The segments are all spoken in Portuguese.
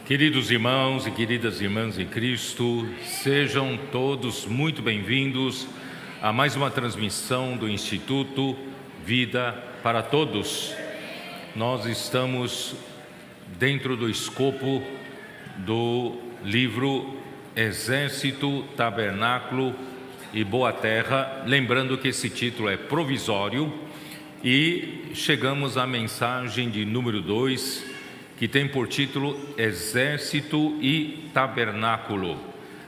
Queridos irmãos e queridas irmãs em Cristo, sejam todos muito bem-vindos a mais uma transmissão do Instituto Vida para Todos. Nós estamos dentro do escopo do livro Exército, Tabernáculo e Boa Terra, lembrando que esse título é provisório, e chegamos à mensagem de número 2, que tem por título Exército e Tabernáculo.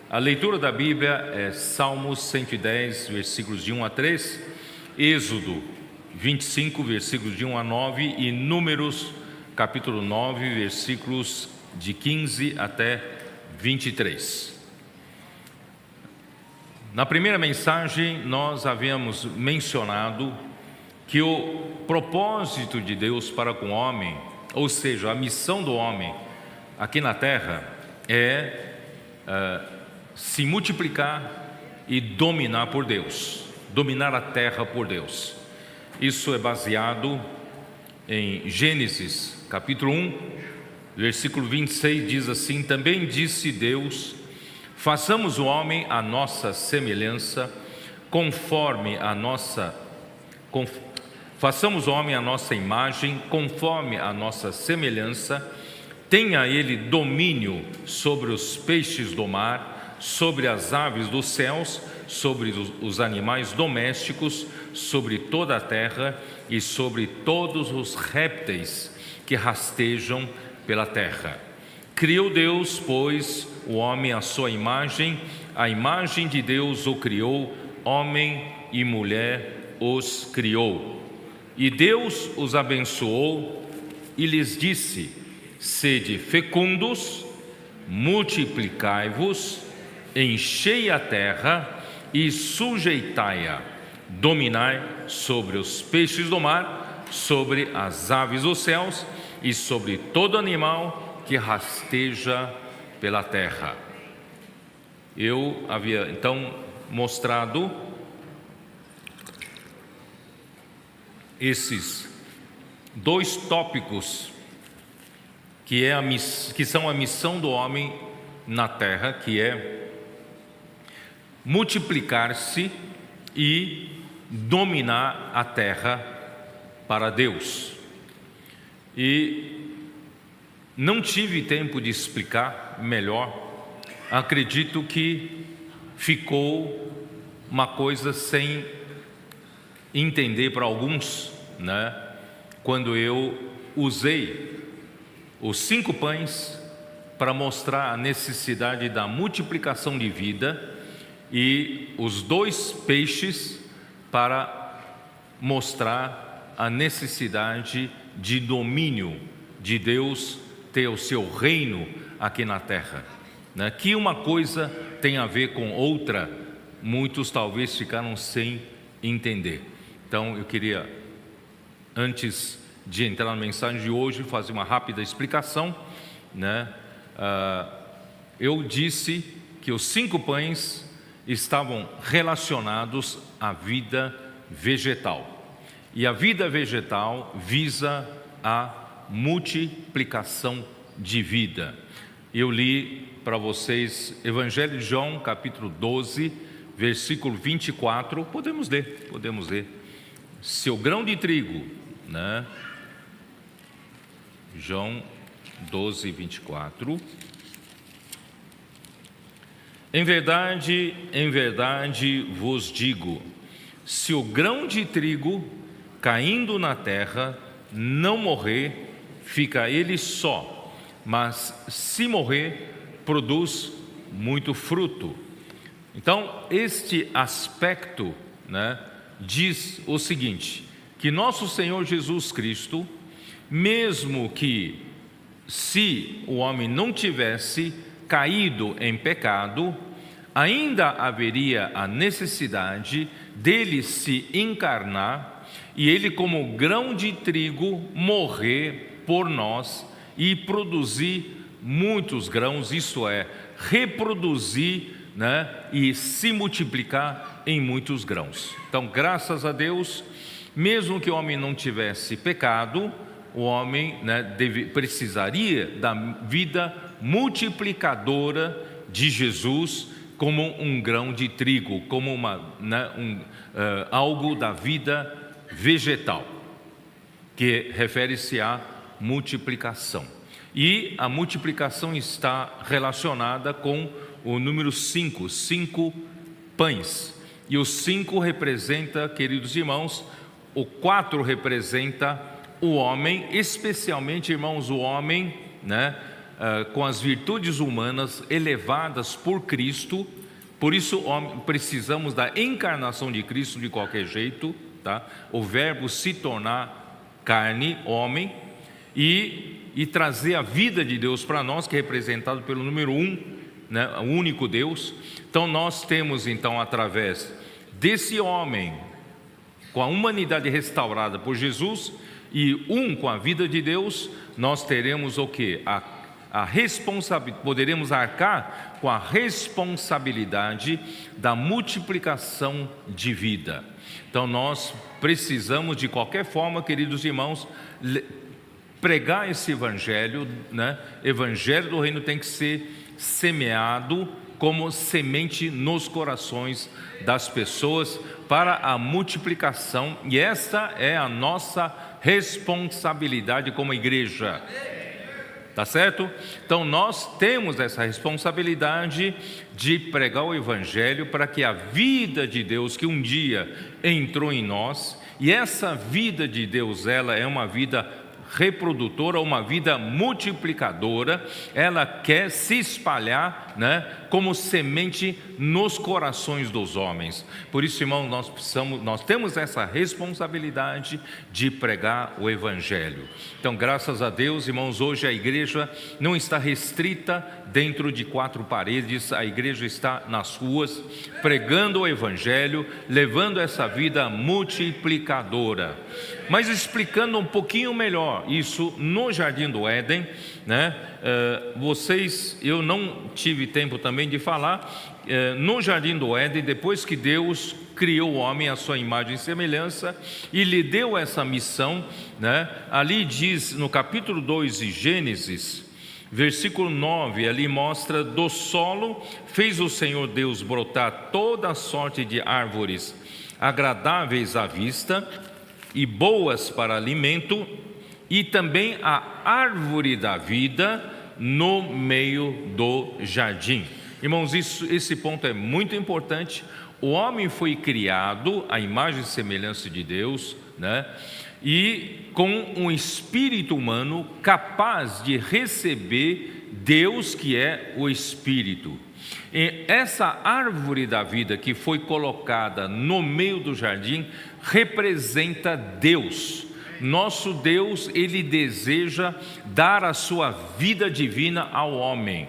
A leitura da Bíblia é Salmos 110, versículos de 1 a 3, Êxodo 25, versículos de 1 a 9 e Números, capítulo 9, versículos de 15 até 23. Na primeira mensagem, nós havíamos mencionado que o propósito de Deus para com o homem, ou seja, a missão do homem aqui na terra é se multiplicar e dominar por Deus, dominar a terra por Deus. Isso é baseado em Gênesis, capítulo 1, versículo 26, diz assim: também disse Deus, façamos o homem à nossa semelhança, façamos o homem à nossa imagem, conforme a nossa semelhança, tenha ele domínio sobre os peixes do mar, sobre as aves dos céus, sobre os animais domésticos, sobre toda a terra e sobre todos os répteis que rastejam pela terra. Criou Deus, pois, o homem à sua imagem, a imagem de Deus o criou, homem e mulher os criou. E Deus os abençoou e lhes disse: sede fecundos, multiplicai-vos, enchei a terra e sujeitai-a, dominai sobre os peixes do mar, sobre as aves dos céus e sobre todo animal que rasteja pela terra. Eu havia então mostrado esses dois tópicos que são a missão do homem na terra, que é multiplicar-se e dominar a terra para Deus. E não tive tempo de explicar melhor. Acredito que ficou uma coisa sem entender para alguns, né? Quando eu usei os 5 pães para mostrar a necessidade da multiplicação de vida e os 2 peixes para mostrar a necessidade de domínio de Deus ter o seu reino aqui na terra, né? Que uma coisa tem a ver com outra, muitos talvez ficaram sem entender. Então eu queria, antes de entrar na mensagem de hoje, fazer uma rápida explicação, né? Eu disse que os 5 pães estavam relacionados à vida vegetal, e a vida vegetal visa a multiplicação de vida. Eu li para vocês Evangelho de João, capítulo 12, versículo 24, podemos ler. Seu grão de trigo, né? João 12, 24. Em verdade vos digo, se o grão de trigo caindo na terra não morrer, fica ele só, mas se morrer, produz muito fruto. Então, este aspecto, né, diz o seguinte, que nosso Senhor Jesus Cristo, mesmo que se o homem não tivesse caído em pecado, ainda haveria a necessidade dele se encarnar e ele, como grão de trigo, morrer por nós e produzir muitos grãos, isto é, reproduzir, né, e se multiplicar em muitos grãos. Então, graças a Deus, mesmo que o homem não tivesse pecado, o homem, né, precisaria da vida multiplicadora de Jesus como um grão de trigo, como algo da vida vegetal, que refere-se à multiplicação. E a multiplicação está relacionada com o número 5, 5 pães. E o 5 representa, queridos irmãos, o 4 representa o homem, especialmente, irmãos, o homem, né, com as virtudes humanas elevadas por Cristo. Por isso precisamos da encarnação de Cristo de qualquer jeito, tá? O verbo se tornar carne, homem, e trazer a vida de Deus para nós, que é representado pelo número 1, né, o único Deus. Então nós temos, então, através desse homem, com a humanidade restaurada por Jesus, e com a vida de Deus, nós teremos o quê? A responsabilidade, poderemos arcar com a responsabilidade da multiplicação de vida. Então nós precisamos, de qualquer forma, queridos irmãos, pregar esse evangelho, né? Evangelho do reino tem que ser semeado como semente nos corações das pessoas para a multiplicação, e essa é a nossa responsabilidade como igreja. Tá certo? Então nós temos essa responsabilidade de pregar o evangelho para que a vida de Deus que um dia entrou em nós, e essa vida de Deus, ela é uma vida reprodutora, uma vida multiplicadora, ela quer se espalhar, né, como semente nos corações dos homens. Por isso, irmãos, nós temos essa responsabilidade de pregar o evangelho. Então, graças a Deus, irmãos, hoje a igreja não está restrita dentro de 4 paredes, a igreja está nas ruas, pregando o evangelho, levando essa vida multiplicadora. Mas explicando um pouquinho melhor isso no Jardim do Éden, né? Eu não tive tempo também de falar, no Jardim do Éden, depois que Deus criou o homem à sua imagem e semelhança e lhe deu essa missão, né? Ali diz no capítulo 2 de Gênesis, versículo 9, ali mostra: do solo fez o Senhor Deus brotar toda sorte de árvores agradáveis à vista e boas para alimento, e também a árvore da vida no meio do jardim. Irmãos, esse ponto é muito importante. O homem foi criado à imagem e semelhança de Deus, né? E com um espírito humano capaz de receber Deus, que é o Espírito. E essa árvore da vida que foi colocada no meio do jardim representa Deus. Nosso Deus, Ele deseja dar a sua vida divina ao homem.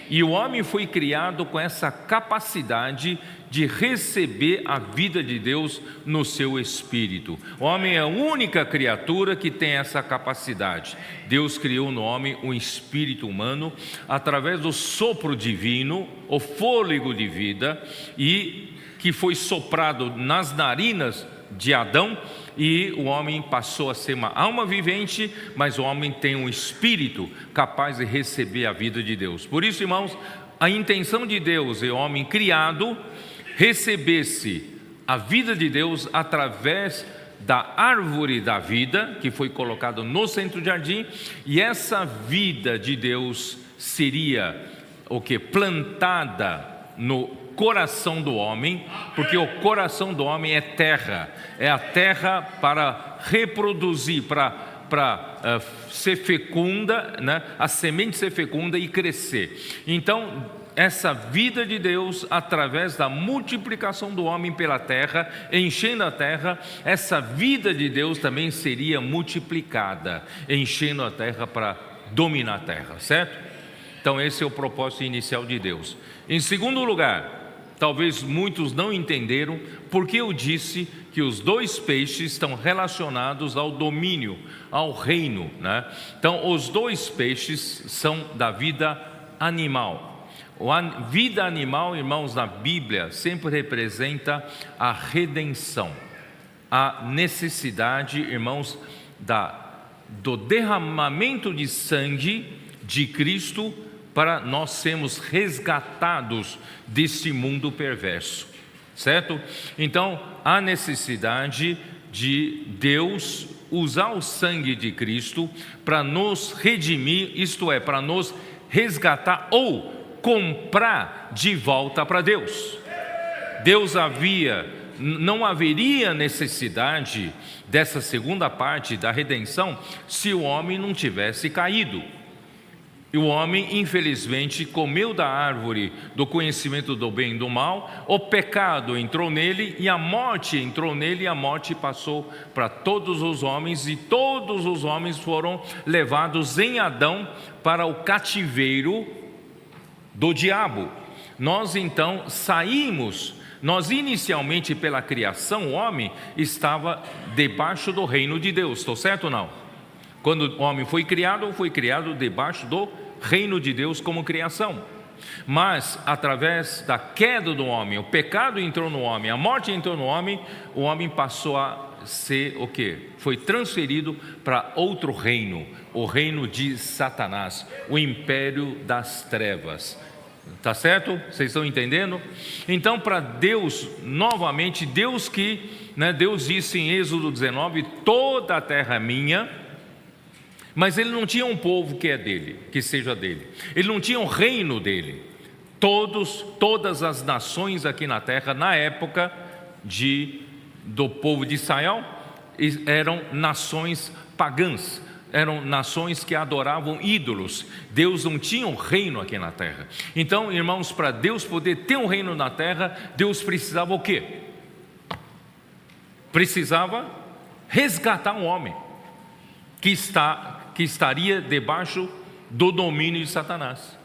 E o homem foi criado com essa capacidade de receber a vida de Deus no seu espírito. O homem é a única criatura que tem essa capacidade. Deus criou no homem um espírito humano através do sopro divino, o fôlego de vida, e que foi soprado nas narinas de Adão, e o homem passou a ser uma alma vivente, mas o homem tem um espírito capaz de receber a vida de Deus. Por isso, irmãos, a intenção de Deus é o homem criado recebesse a vida de Deus através da árvore da vida, que foi colocada no centro do jardim, e essa vida de Deus seria o que? Plantada no coração do homem, porque o coração do homem é terra, é a terra para reproduzir, para ser fecunda, né? A semente ser fecunda e crescer. Então, essa vida de Deus, através da multiplicação do homem pela terra, enchendo a terra, essa vida de Deus também seria multiplicada, enchendo a terra para dominar a terra, certo? Então esse é o propósito inicial de Deus. Em segundo lugar, talvez muitos não entenderam porque eu disse que os 2 peixes estão relacionados ao domínio, ao reino, né? Então os 2 peixes são da vida animal. A vida animal, irmãos, na Bíblia sempre representa a redenção, a necessidade, irmãos, da do derramamento de sangue de Cristo para nós sermos resgatados desse mundo perverso, certo? Então, há necessidade de Deus usar o sangue de Cristo para nos redimir, isto é, para nos resgatar ou comprar de volta para Deus. Não haveria necessidade dessa segunda parte da redenção se o homem não tivesse caído. E o homem, infelizmente, comeu da árvore do conhecimento do bem e do mal, o pecado entrou nele e a morte entrou nele, e a morte passou para todos os homens, e todos os homens foram levados em Adão para o cativeiro do diabo. Nós então saímos, inicialmente pela criação, o homem estava debaixo do reino de Deus, estou certo ou não? Quando o homem foi criado debaixo do reino de Deus como criação. Mas através da queda do homem, o pecado entrou no homem, a morte entrou no homem, o homem passou a ser o quê? Foi transferido para outro reino, o reino de Satanás, o império das trevas. Tá certo? Vocês estão entendendo? Então, para Deus, novamente, Deus disse em Êxodo 19: toda a terra é minha. Mas ele não tinha um povo que é dele, que seja dele. Ele não tinha um reino dele. Todas as nações aqui na terra, na época do povo de Israel, eram nações pagãs, eram nações que adoravam ídolos. Deus não tinha um reino aqui na terra. Então, irmãos, para Deus poder ter um reino na terra, Deus precisava o quê? Precisava resgatar um homem que estaria debaixo do domínio de Satanás,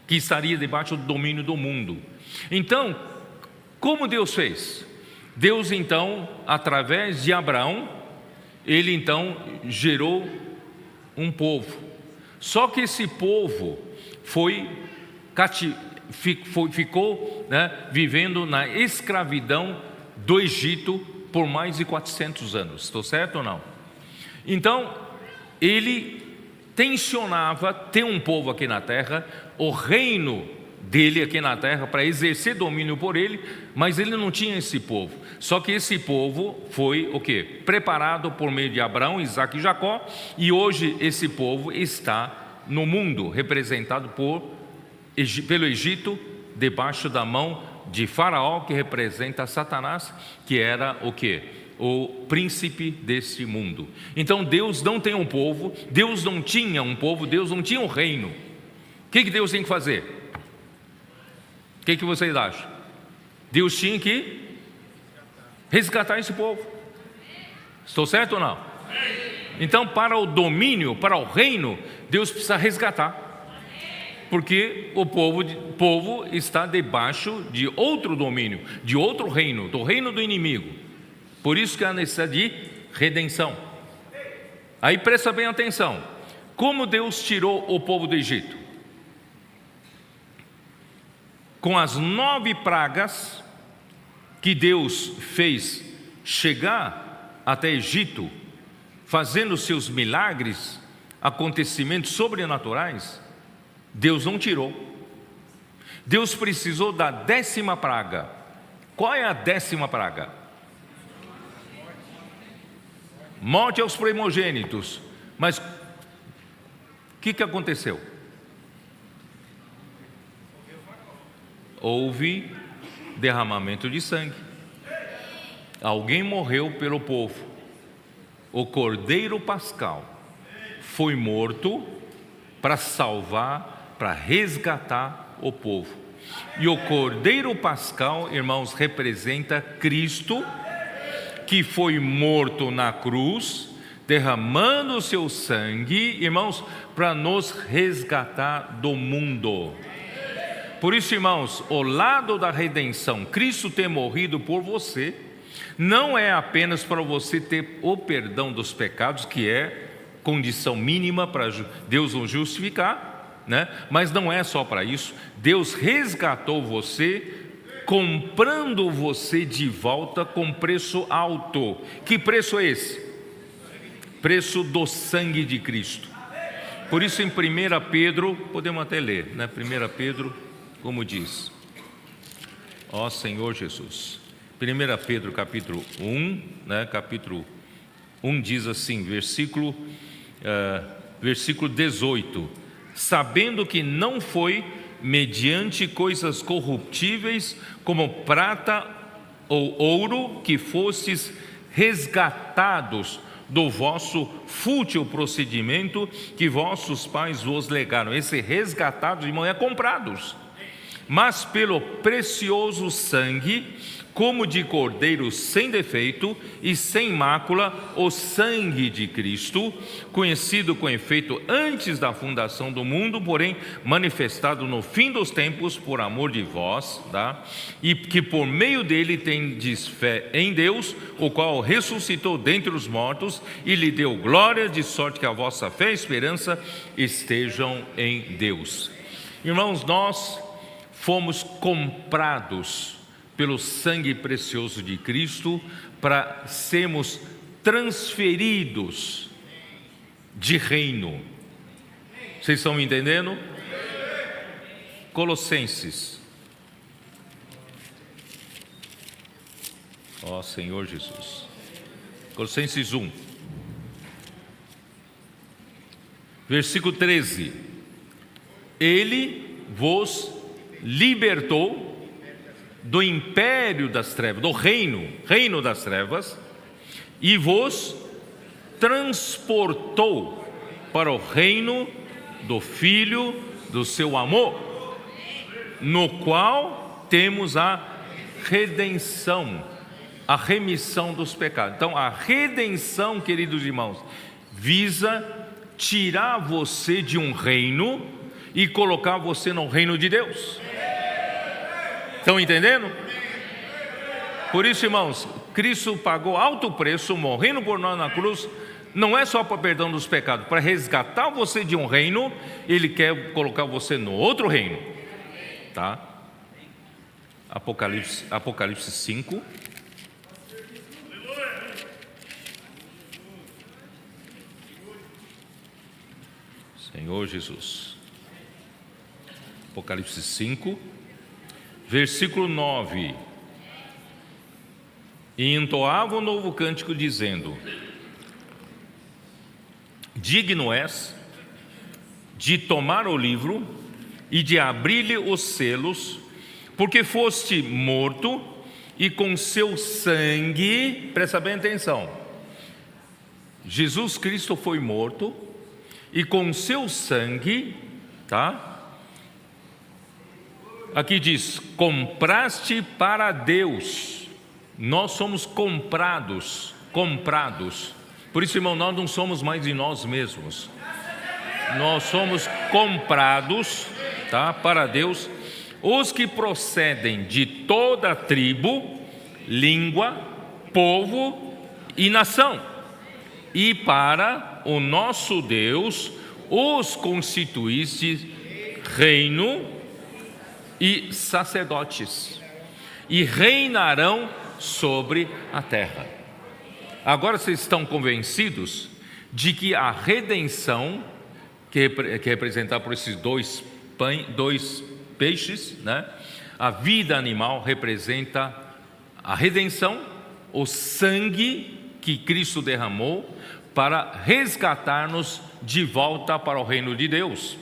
que estaria debaixo do domínio do mundo. Então, como Deus fez? Deus então, através de Abraão, ele então gerou um povo. Só que esse povo ficou vivendo na escravidão do Egito por mais de 400 anos, estou certo ou não? Então, ele tensionava ter um povo aqui na terra, o reino dele aqui na terra, para exercer domínio por ele, mas ele não tinha esse povo. Só que esse povo foi o quê? Preparado por meio de Abraão, Isaque e Jacó, e hoje esse povo está no mundo, representado pelo Egito, debaixo da mão de Faraó, que representa Satanás, que era o quê? O príncipe desse mundo. Então Deus não tem um povo, Deus não tinha um povo, Deus não tinha um reino. O que Deus tem que fazer? O que vocês acham? Deus tinha que resgatar esse povo. Estou certo ou não? Então, para o domínio, para o reino, Deus precisa resgatar, porque o povo está debaixo de outro domínio, de outro reino, do reino do inimigo. Por isso que há necessidade de redenção. Aí presta bem atenção. Como Deus tirou o povo do Egito? Com as 9 pragas que Deus fez chegar até Egito, fazendo seus milagres, acontecimentos sobrenaturais, Deus não tirou. Deus precisou da 10ª praga. Qual é a 10ª praga? Morte aos primogênitos. Mas o que aconteceu? Houve derramamento de sangue. Alguém morreu pelo povo. O cordeiro pascal foi morto para salvar, para resgatar o povo. E o cordeiro pascal, irmãos, representa Cristo, que foi morto na cruz, derramando o seu sangue, irmãos, para nos resgatar do mundo. Por isso, irmãos, o lado da redenção, Cristo ter morrido por você, não é apenas para você ter o perdão dos pecados, que é condição mínima para Deus o justificar, mas não é só para isso. Deus resgatou você, comprando você de volta com preço alto. Que preço é esse? preço do sangue de Cristo. Por isso em 1 Pedro, podemos até ler, né? 1 Pedro, como diz, ó Senhor Jesus. 1 Pedro capítulo 1, né? Capítulo 1 diz assim, versículo 18: sabendo que não foi mediante coisas corruptíveis, como prata ou ouro, que fostes resgatados do vosso fútil procedimento que vossos pais vos legaram. Esse resgatados, irmão, é comprados, mas pelo precioso sangue, como de cordeiro sem defeito e sem mácula, o sangue de Cristo, conhecido com efeito antes da fundação do mundo, porém manifestado no fim dos tempos por amor de vós, tá? E que por meio dele tendes fé em Deus, o qual ressuscitou dentre os mortos e lhe deu glória, de sorte que a vossa fé e esperança estejam em Deus. Irmãos, nós fomos comprados pelo sangue precioso de Cristo para sermos transferidos de reino. Vocês estão me entendendo? Colossenses. Ó Senhor Jesus. Colossenses 1. Versículo 13. Ele vos libertou do império das trevas, do reino das trevas, e vos transportou para o reino do Filho do seu amor, no qual temos a redenção, a remissão dos pecados. Então, a redenção, queridos irmãos, visa tirar você de um reino e colocar você no reino de Deus. Estão entendendo? Por isso, irmãos, Cristo pagou alto preço, morrendo por nós na cruz, não é só para perdão dos pecados, para resgatar você de um reino, Ele quer colocar você no outro reino, tá? Apocalipse 5. Senhor Jesus. Apocalipse 5. Versículo 9: e entoava um novo cântico, dizendo: digno és de tomar o livro e de abrir-lhe os selos, porque foste morto, e com seu sangue, presta bem atenção, Jesus Cristo foi morto, e com seu sangue, tá? Aqui diz, compraste para Deus. Nós somos comprados. Por isso, irmão, nós não somos mais de nós mesmos. Nós somos comprados, tá, para Deus, os que procedem de toda tribo, língua, povo e nação. E para o nosso Deus os constituíste reino e sacerdotes, e reinarão sobre a terra. Agora vocês estão convencidos de que a redenção, que é representada por esses dois peixes, né? A vida animal representa a redenção, o sangue que Cristo derramou para resgatar-nos de volta para o reino de Deus.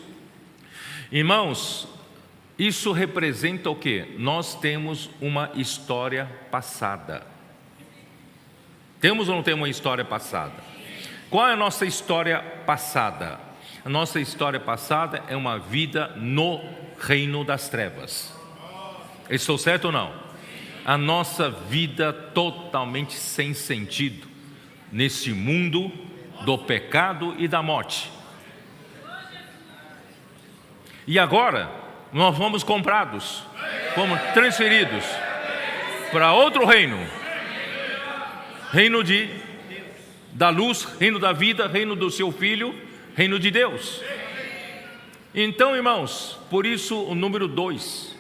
Irmãos, isso representa o quê? Nós temos uma história passada. Temos ou não temos uma história passada? Qual é a nossa história passada? A nossa história passada é uma vida no reino das trevas. Estou certo ou não? A nossa vida totalmente sem sentido nesse mundo do pecado e da morte. E agora nós fomos comprados, fomos transferidos para outro reino, reino da luz, reino da vida, reino do seu Filho, reino de Deus. Então, irmãos, por isso o número 2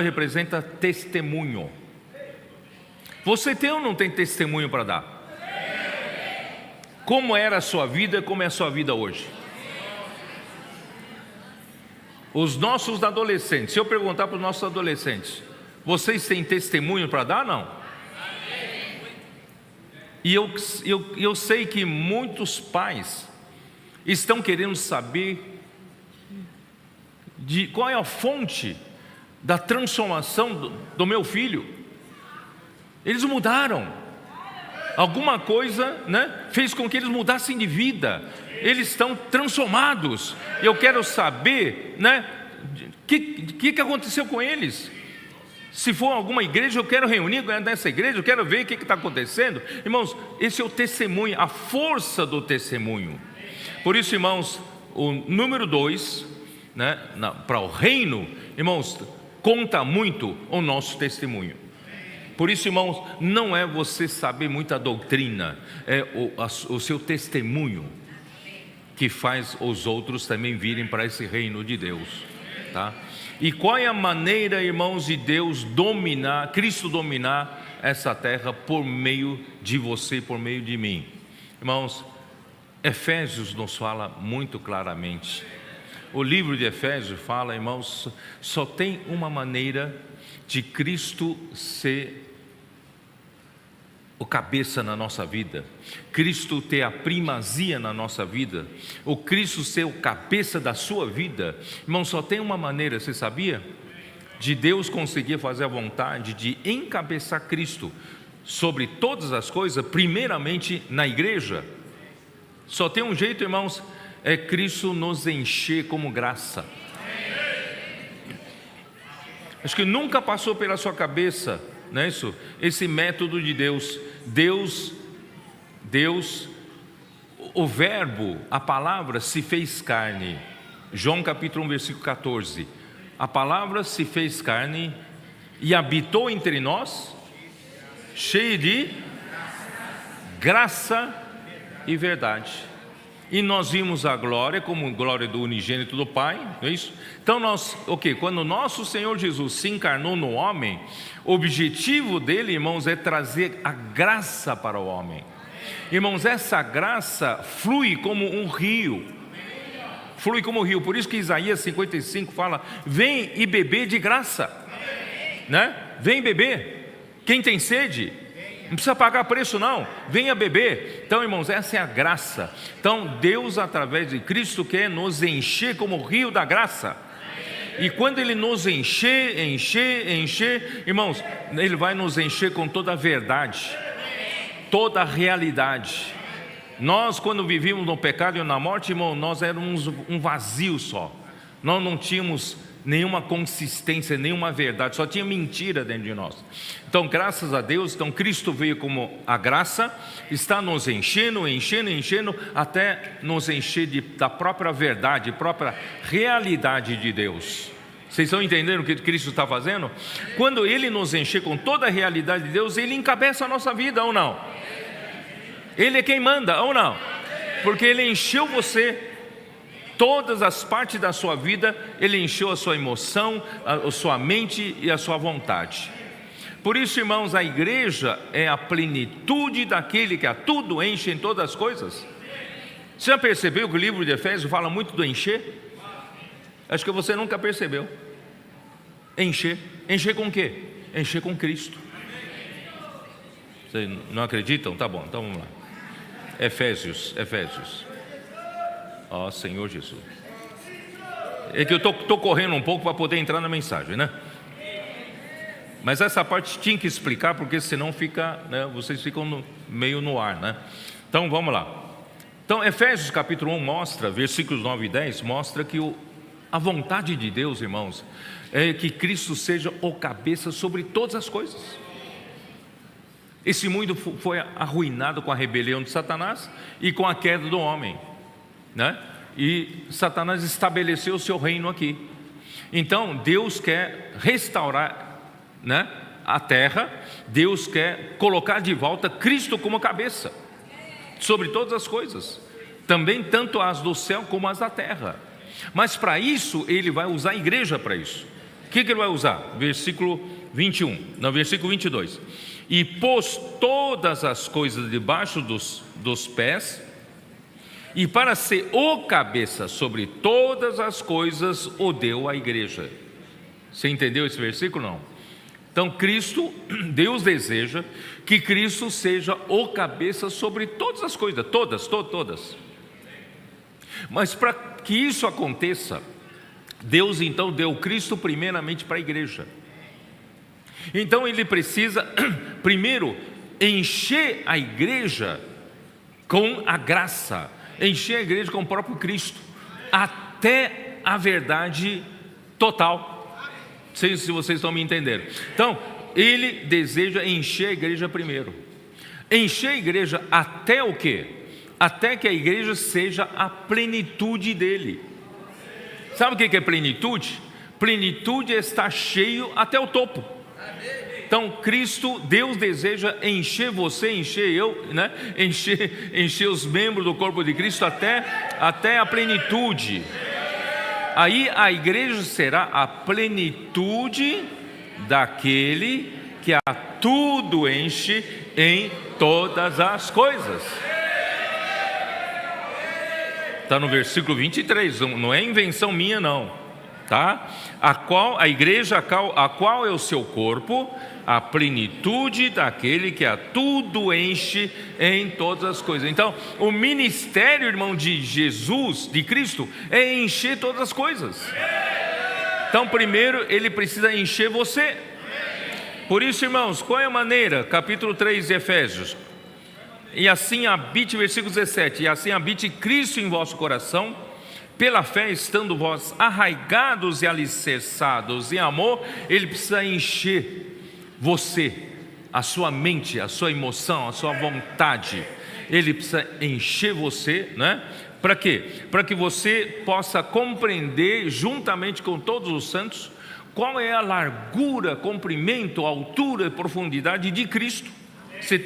representa testemunho. Você tem ou não tem testemunho para dar? como era a sua vida, como é a sua vida hoje. Os nossos adolescentes, se eu perguntar para os nossos adolescentes, vocês têm testemunho para dar? Não. E eu sei que muitos pais estão querendo saber de qual é a fonte da transformação do meu filho. Eles mudaram. Alguma coisa, né, fez com que eles mudassem de vida. Eles estão transformados. Eu quero saber, né, que aconteceu com eles. Se for alguma igreja, eu quero reunir nessa igreja, eu quero ver o que está acontecendo. Irmãos, esse é o testemunho, a força do testemunho. Por isso, irmãos, o número 2, né, para o reino, irmãos, conta muito o nosso testemunho. Por isso, irmãos, não é você saber muita doutrina, é o seu testemunho que faz os outros também virem para esse reino de Deus, tá? E qual é a maneira, irmãos, de Deus dominar, Cristo dominar essa terra por meio de você, por meio de mim? Irmãos, Efésios nos fala muito claramente. O livro de Efésios fala, irmãos, só tem uma maneira de Cristo ser o cabeça na nossa vida, Cristo ter a primazia na nossa vida, o Cristo ser o cabeça da sua vida. Irmão, só tem uma maneira, você sabia? De Deus conseguir fazer a vontade de encabeçar Cristo sobre todas as coisas, primeiramente na igreja. Só tem um jeito, irmãos, é Cristo nos encher como graça. Acho que nunca passou pela sua cabeça, não é isso? Esse método de Deus. Deus, o verbo, a palavra se fez carne. João capítulo 1, versículo 14. A palavra se fez carne e habitou entre nós, cheio de graça e verdade. E nós vimos a glória como glória do unigênito do Pai, não é isso? Então quando o nosso Senhor Jesus se encarnou no homem, o objetivo dele, irmãos, é trazer a graça para o homem. Irmãos, essa graça flui como um rio. Flui como um rio. Por isso que Isaías 55 fala: vem e beber de graça, né? Vem beber. Quem tem sede, não precisa pagar preço não, venha beber. Então, irmãos, essa é a graça. Então Deus, através de Cristo, quer nos encher como o rio da graça. E quando Ele nos encher, irmãos, Ele vai nos encher com toda a verdade, toda a realidade. Nós, quando vivíamos no pecado e na morte, irmão, nós éramos um vazio só. Nós não tínhamos nenhuma consistência, nenhuma verdade, só tinha mentira dentro de nós. Então, graças a Deus, então Cristo veio como a graça, está nos enchendo, até nos encher da própria verdade, própria realidade de Deus. Vocês estão entendendo o que Cristo está fazendo? Quando Ele nos encher com toda a realidade de Deus, Ele encabeça a nossa vida, ou não? Ele é quem manda, ou não? Porque Ele encheu você. Todas as partes da sua vida, Ele encheu a sua emoção, a sua mente e a sua vontade. Por isso, irmãos, a igreja é a plenitude daquele que a tudo enche em todas as coisas. Você já percebeu que o livro de Efésios fala muito do encher? Acho que você nunca percebeu. Encher. Encher com o quê? Encher com Cristo. Vocês não acreditam? Tá bom, então vamos lá. Efésios. Ó Senhor Jesus. É que eu estou correndo um pouco para poder entrar na mensagem, né? Mas essa parte tinha que explicar, porque senão fica, né, vocês ficam meio no ar, né? Então vamos lá. Então Efésios capítulo 1 mostra, versículos 9 e 10, mostra que a vontade de Deus, irmãos, é que Cristo seja o cabeça sobre todas as coisas. Esse mundo foi arruinado com a rebelião de Satanás e com a queda do homem, né? E Satanás estabeleceu o seu reino aqui. Então Deus quer restaurar, né, a terra. Deus quer colocar de volta Cristo como cabeça sobre todas as coisas, também tanto as do céu como as da terra. Mas para isso Ele vai usar a igreja para isso. O que Ele vai usar? Versículo 22. E pôs todas as coisas debaixo dos pés, e para ser o cabeça sobre todas as coisas, o deu à igreja. Você entendeu esse versículo? Não? Então Cristo, Deus deseja que Cristo seja o cabeça sobre todas as coisas, todas. Mas para que isso aconteça, Deus então deu Cristo primeiramente para a igreja. Então Ele precisa primeiro encher a igreja com a graça, encher a igreja com o próprio Cristo, até a verdade total. Não sei se vocês estão me entendendo. Então, Ele deseja encher a igreja primeiro. Encher a igreja até o quê? Até que a igreja seja a plenitude dEle. Sabe o que é plenitude? Plenitude é estar cheio até o topo. Então Cristo, Deus deseja encher você, encher eu, né? encher os membros do corpo de Cristo até a plenitude. Aí a igreja será a plenitude daquele que a tudo enche em todas as coisas. Está no versículo 23, não é invenção minha não, tá? A igreja, a qual é o seu corpo, a plenitude daquele que a tudo enche em todas as coisas. Então, o ministério, irmão, de Jesus, de Cristo, é encher todas as coisas. Então, primeiro, Ele precisa encher você. Por isso, irmãos, qual é a maneira? Capítulo 3 de Efésios. E assim habite, versículo 17, e assim habite Cristo em vosso coração, pela fé, estando vós arraigados e alicerçados em amor. Ele precisa encher você, a sua mente, a sua emoção, a sua vontade. Ele precisa encher você, né? Para quê? Para que você possa compreender, juntamente com todos os santos, qual é a largura, comprimento, altura e profundidade de Cristo. Você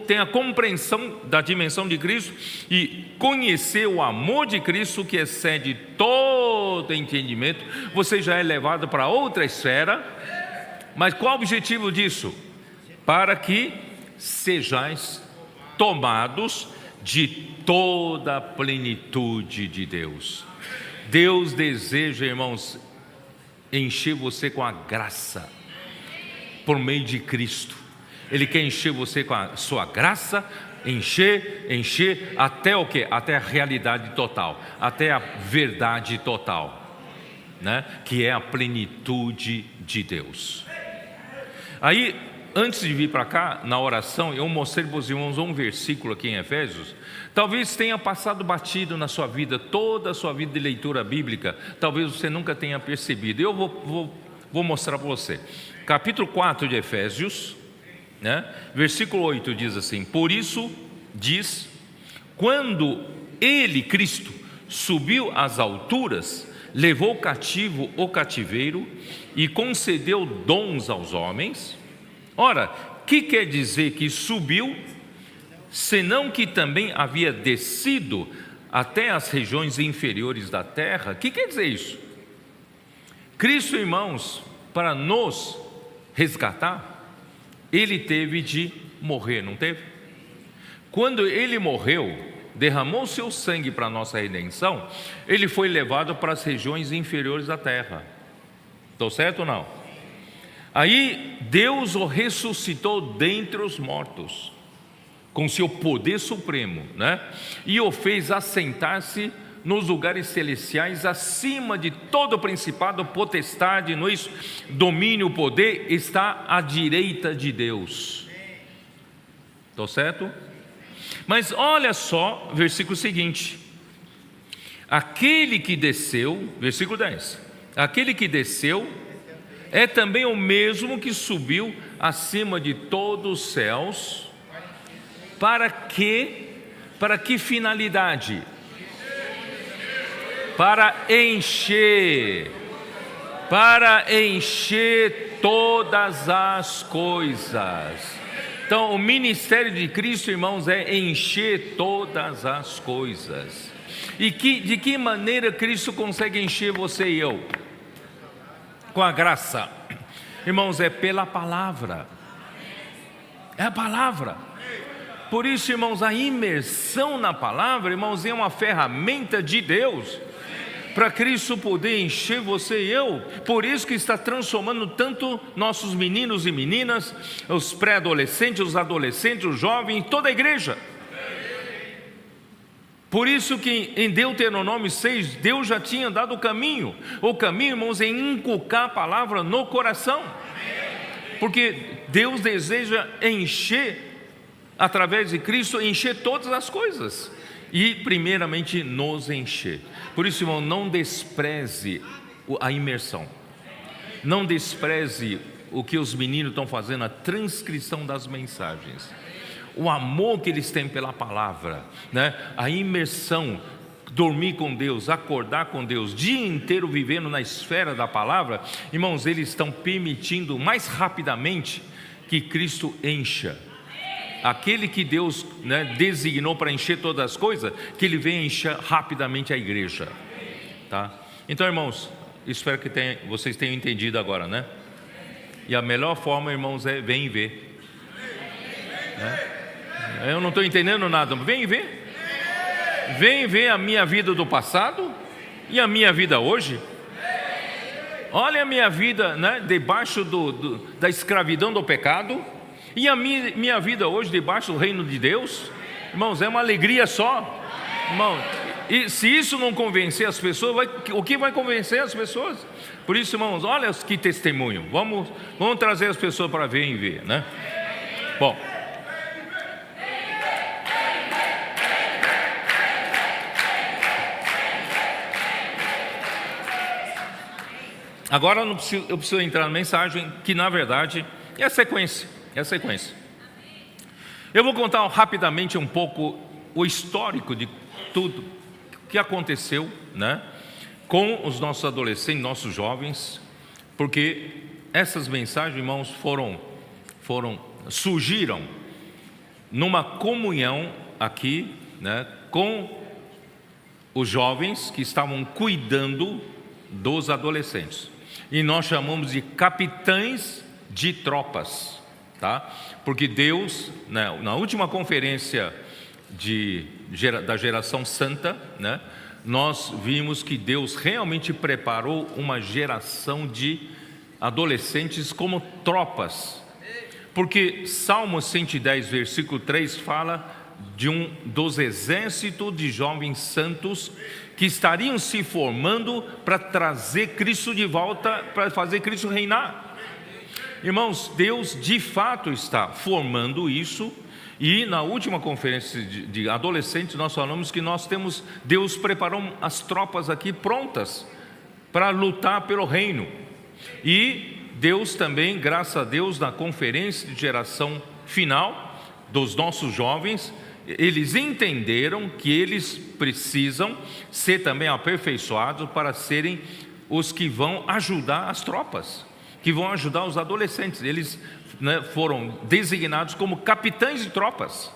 tem a compreensão da dimensão de Cristo e conhecer o amor de Cristo, que excede todo entendimento. Você já é levado para outra esfera. Mas qual o objetivo disso? Para que sejais tomados de toda a plenitude de Deus. Deus deseja, irmãos, encher você com a graça por meio de Cristo. Ele quer encher você com a sua graça, encher até o quê? Até a realidade total, até a verdade total, né? Que é a plenitude de Deus. Aí, antes de vir para cá, na oração, eu mostrei para os irmãos um versículo aqui em Efésios. Talvez tenha passado batido na sua vida, toda a sua vida de leitura bíblica, talvez você nunca tenha percebido. Eu vou mostrar para você. Capítulo 4 de Efésios, né? Versículo 8 diz assim: por isso diz, quando Ele, Cristo, subiu às alturas, levou cativo o cativeiro e concedeu dons aos homens. Ora, que quer dizer que subiu, senão que também havia descido até as regiões inferiores da terra? O que quer dizer isso? Cristo, irmãos, para nos resgatar, Ele teve de morrer, não teve? Quando Ele morreu, derramou seu sangue para a nossa redenção, Ele foi levado para as regiões inferiores da terra. Estou certo ou não? Aí Deus o ressuscitou dentre os mortos, com seu poder supremo, né? E o fez assentar-se nos lugares celestiais, acima de todo principado, potestade, não é isso? Domínio, poder, está à direita de Deus. Estou certo? Mas olha só, versículo seguinte: aquele que desceu, versículo 10, aquele que desceu é também o mesmo que subiu acima de todos os céus. Para que finalidade? Para encher todas as coisas. Então, o ministério de Cristo, irmãos, é encher todas as coisas. E de que maneira Cristo consegue encher você e eu? Com a graça. Irmãos, é pela palavra. É a palavra. Por isso, irmãos, a imersão na palavra, irmãos, é uma ferramenta de Deus para Cristo poder encher você e eu. Por isso que está transformando tanto nossos meninos e meninas, os pré-adolescentes, os adolescentes, os jovens, toda a igreja. Por isso que em Deuteronômio 6, Deus já tinha dado o caminho. O caminho, irmãos, é inculcar a palavra no coração. Porque Deus deseja encher, através de Cristo, encher todas as coisas. E primeiramente nos encher. Por isso, irmão, não despreze a imersão. Não despreze o que os meninos estão fazendo, a transcrição das mensagens. O amor que eles têm pela palavra, né? A imersão, dormir com Deus, acordar com Deus, dia inteiro vivendo na esfera da palavra. Irmãos, eles estão permitindo mais rapidamente que Cristo encha. Aquele que Deus, né, designou para encher todas as coisas, que Ele venha encher rapidamente a igreja, tá? Então, irmãos, espero que vocês tenham entendido agora, né? E a melhor forma, irmãos, é vem e vê, né? Eu não estou entendendo nada, vem e vê. Vem ver a minha vida do passado e a minha vida hoje. Olha a minha vida, né, debaixo da escravidão do pecado, e a minha vida hoje debaixo do reino de Deus. Irmãos, é uma alegria só, irmão. E se isso não convencer as pessoas, o que vai convencer as pessoas? Por isso, irmãos, olha que testemunho. Vamos trazer as pessoas para ver e ver, né? Bom, agora eu preciso entrar na mensagem, que na verdade é a sequência. Eu vou contar rapidamente um pouco o histórico de tudo que aconteceu, né, com os nossos adolescentes, nossos jovens, porque essas mensagens, irmãos, surgiram numa comunhão aqui, né, com os jovens que estavam cuidando dos adolescentes. E nós chamamos de capitães de tropas, tá? Porque Deus, né, na última conferência da geração santa, né, nós vimos que Deus realmente preparou uma geração de adolescentes como tropas. Porque Salmo 110, versículo 3 fala dos exércitos de jovens santos que estariam se formando para trazer Cristo de volta, para fazer Cristo reinar. Irmãos, Deus de fato está formando isso. E na última conferência de adolescentes nós falamos que Deus preparou as tropas aqui prontas para lutar pelo reino. E Deus também, graças a Deus, na conferência de geração final dos nossos jovens, eles entenderam que eles precisam ser também aperfeiçoados para serem os que vão ajudar as tropas, que vão ajudar os adolescentes. Eles, né, foram designados como capitães de tropas,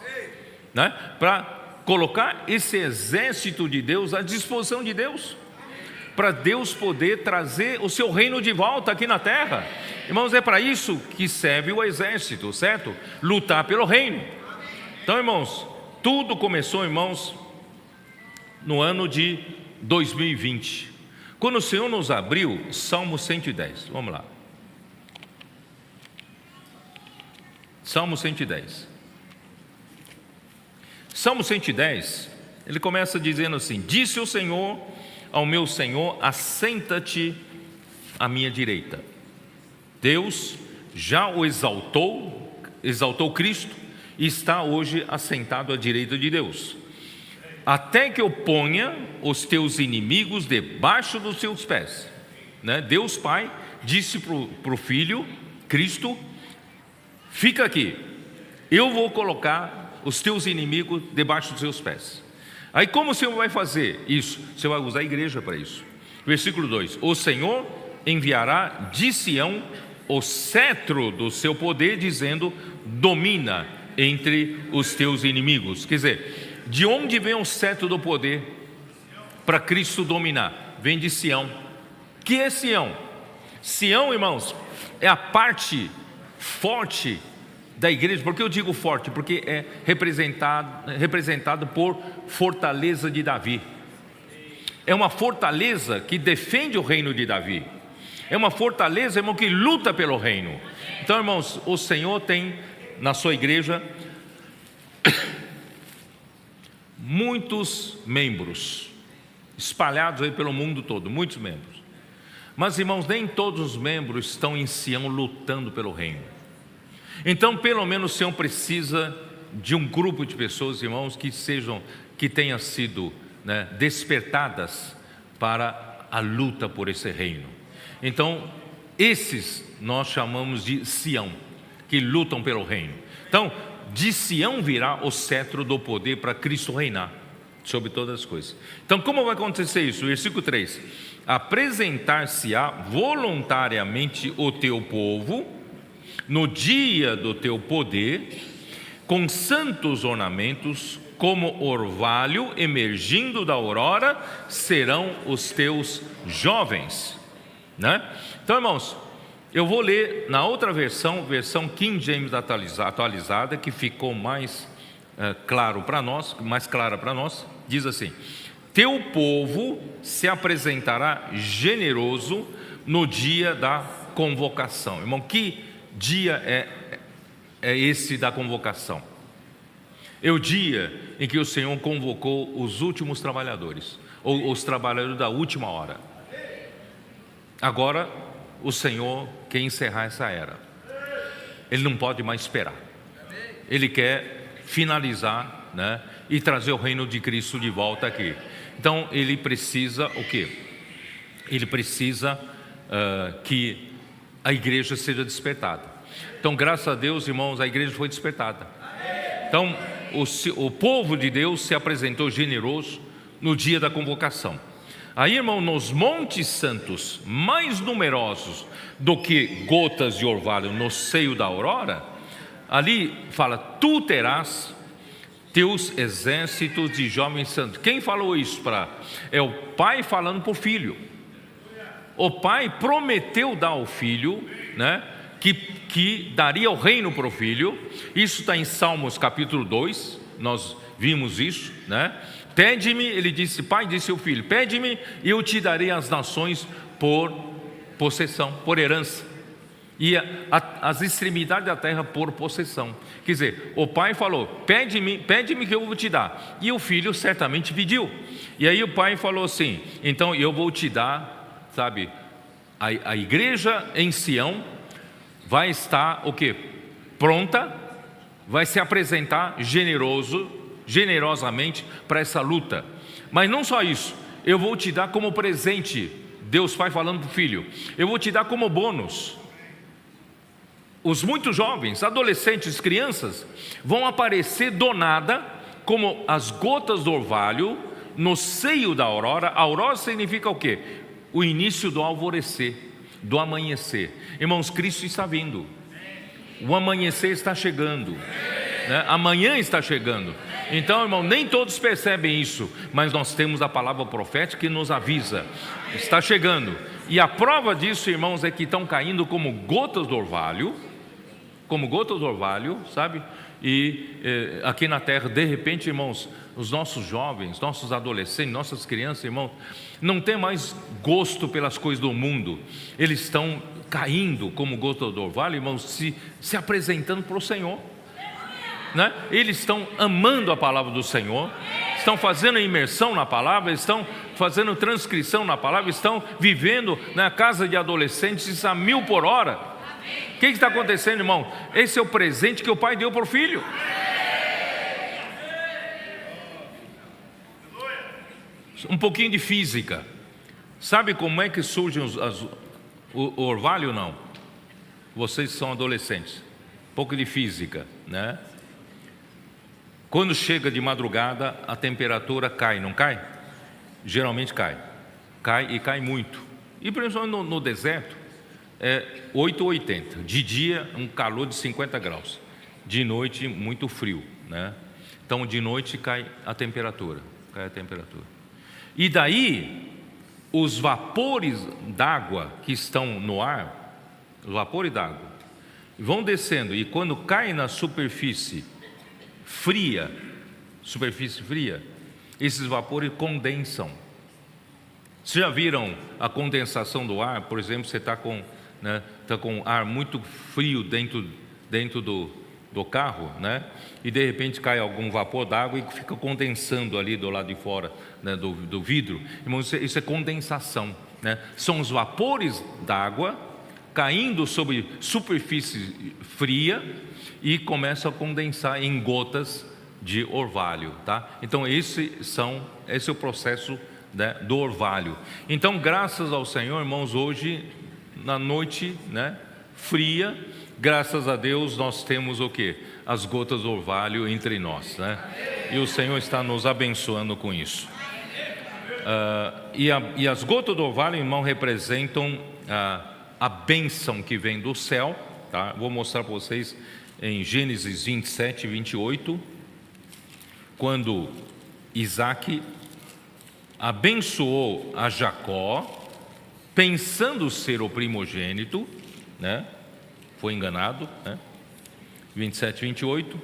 né, para colocar esse exército de Deus à disposição de Deus, para Deus poder trazer o seu reino de volta aqui na terra. Irmãos, é para isso que serve o exército, certo? Lutar pelo reino. Então, irmãos, tudo começou, irmãos, no ano de 2020, quando o Senhor nos abriu Salmo 110. Vamos lá. Salmo 110. Salmo 110, ele começa dizendo assim: disse o Senhor ao meu Senhor, assenta-te à minha direita. Deus já o exaltou Cristo, e está hoje assentado à direita de Deus, até que eu ponha os teus inimigos debaixo dos teus pés, né? Deus Pai disse para o Filho, Cristo: fica aqui, eu vou colocar os teus inimigos debaixo dos seus pés. Aí como o Senhor vai fazer isso? Você vai usar a igreja para isso. Versículo 2: o Senhor enviará de Sião o cetro do seu poder, dizendo: domina entre os teus inimigos. Quer dizer, de onde vem o cetro do poder para Cristo dominar? Vem de Sião. Que é Sião? Sião, irmãos, é a parte forte da igreja. Por que eu digo forte? Porque é representado por fortaleza de Davi. É uma fortaleza que defende o reino de Davi. É uma fortaleza, irmão, que luta pelo reino. Então, irmãos, o Senhor tem na sua igreja muitos membros espalhados aí pelo mundo todo, muitos membros. Mas, irmãos, nem todos os membros estão em Sião lutando pelo reino. Então, pelo menos, o Sião precisa de um grupo de pessoas, irmãos, que tenham sido, né, despertadas para a luta por esse reino. Então, esses nós chamamos de Sião, que lutam pelo reino. Então, de Sião virá o cetro do poder para Cristo reinar sobre todas as coisas. Então, como vai acontecer isso? Versículo 3: apresentar-se-á voluntariamente o teu povo no dia do teu poder, com santos ornamentos, como orvalho emergindo da aurora, serão os teus jovens, né? Então, irmãos, eu vou ler na outra versão King James atualizada, que ficou mais clara para nós. Diz assim: teu povo se apresentará generoso no dia da convocação. Irmão, que dia é esse da convocação? É o dia em que o Senhor convocou os últimos trabalhadores, ou os trabalhadores da última hora. Agora o Senhor quer encerrar essa era. Ele não pode mais esperar. Ele quer finalizar, né, e trazer o reino de Cristo de volta aqui. Então ele precisa o quê? Ele precisa que a igreja seja despertada. Então, graças a Deus, irmãos, a igreja foi despertada. Então o povo de Deus se apresentou generoso no dia da convocação. Aí, irmão, nos montes santos, mais numerosos do que gotas de orvalho no seio da aurora, ali fala: tu terás teus exércitos de jovens santos. Quem falou isso? É o pai falando para o filho. O pai prometeu dar ao filho, né, que daria o reino para o filho. Isso está em Salmos capítulo 2, nós vimos isso, né? Pede-me, ele disse, pai disse ao filho, pede-me e eu te darei as nações por possessão, por herança, e as extremidades da terra por possessão. Quer dizer, o pai falou, pede-me que eu vou te dar, e o filho certamente pediu. E aí o pai falou assim, então eu vou te dar, sabe, a igreja em Sião vai estar o quê? Pronta, vai se apresentar generosamente para essa luta. Mas não só isso, eu vou te dar como presente, Deus Pai falando para o filho, eu vou te dar como bônus. Os muito jovens, adolescentes, crianças vão aparecer do nada como as gotas do orvalho no seio da aurora. A aurora significa o quê? O início do alvorecer, do amanhecer. Irmãos, Cristo está vindo, o amanhecer está chegando, né? Amanhã está chegando. Então, irmão, nem todos percebem isso, mas nós temos a palavra profética que nos avisa, está chegando. E a prova disso, irmãos, é que estão caindo como gotas do orvalho, sabe? E aqui na terra, de repente, irmãos, os nossos jovens, nossos adolescentes, nossas crianças, irmãos, não tem mais gosto pelas coisas do mundo. Eles estão caindo como gotas do orvalho, irmãos, se apresentando para o Senhor, né? Eles estão amando a palavra do Senhor, estão fazendo imersão na palavra, estão fazendo transcrição na palavra, estão vivendo na casa de adolescentes a 1000 por hora. O que está acontecendo, irmão? Esse é o presente que o pai deu para o filho. Um pouquinho de física. Sabe como é que surgem o orvalho? Não. Vocês são adolescentes. Um pouco de física, né? Quando chega de madrugada, a temperatura cai, não cai? Geralmente cai. Cai e cai muito. E principalmente no deserto, é 8 ou 80. De dia, um calor de 50 graus. De noite, muito frio, né? Então, de noite cai a temperatura. E daí, os vapores d'água que estão no ar, os vapores d'água, vão descendo, e quando cai na superfície fria, esses vapores condensam. Vocês já viram a condensação do ar? Por exemplo, você está com ar muito frio dentro do carro, né? E de repente cai algum vapor d'água e fica condensando ali do lado de fora, né, do vidro. Irmãos, isso é condensação, né? São os vapores d'água caindo sobre superfície fria e começam a condensar em gotas de orvalho, tá? Então esse é o processo, né, do orvalho. Então, graças ao Senhor, irmãos, hoje na noite, né, fria, graças a Deus nós temos o quê? As gotas de orvalho entre nós, né? E o Senhor está nos abençoando com isso. E as gotas do orvalho, irmão, representam a bênção que vem do céu, tá? Vou mostrar para vocês em Gênesis 27, 28, quando Isaac abençoou a Jacó, pensando ser o primogênito, né? Foi enganado, né? 27, 28,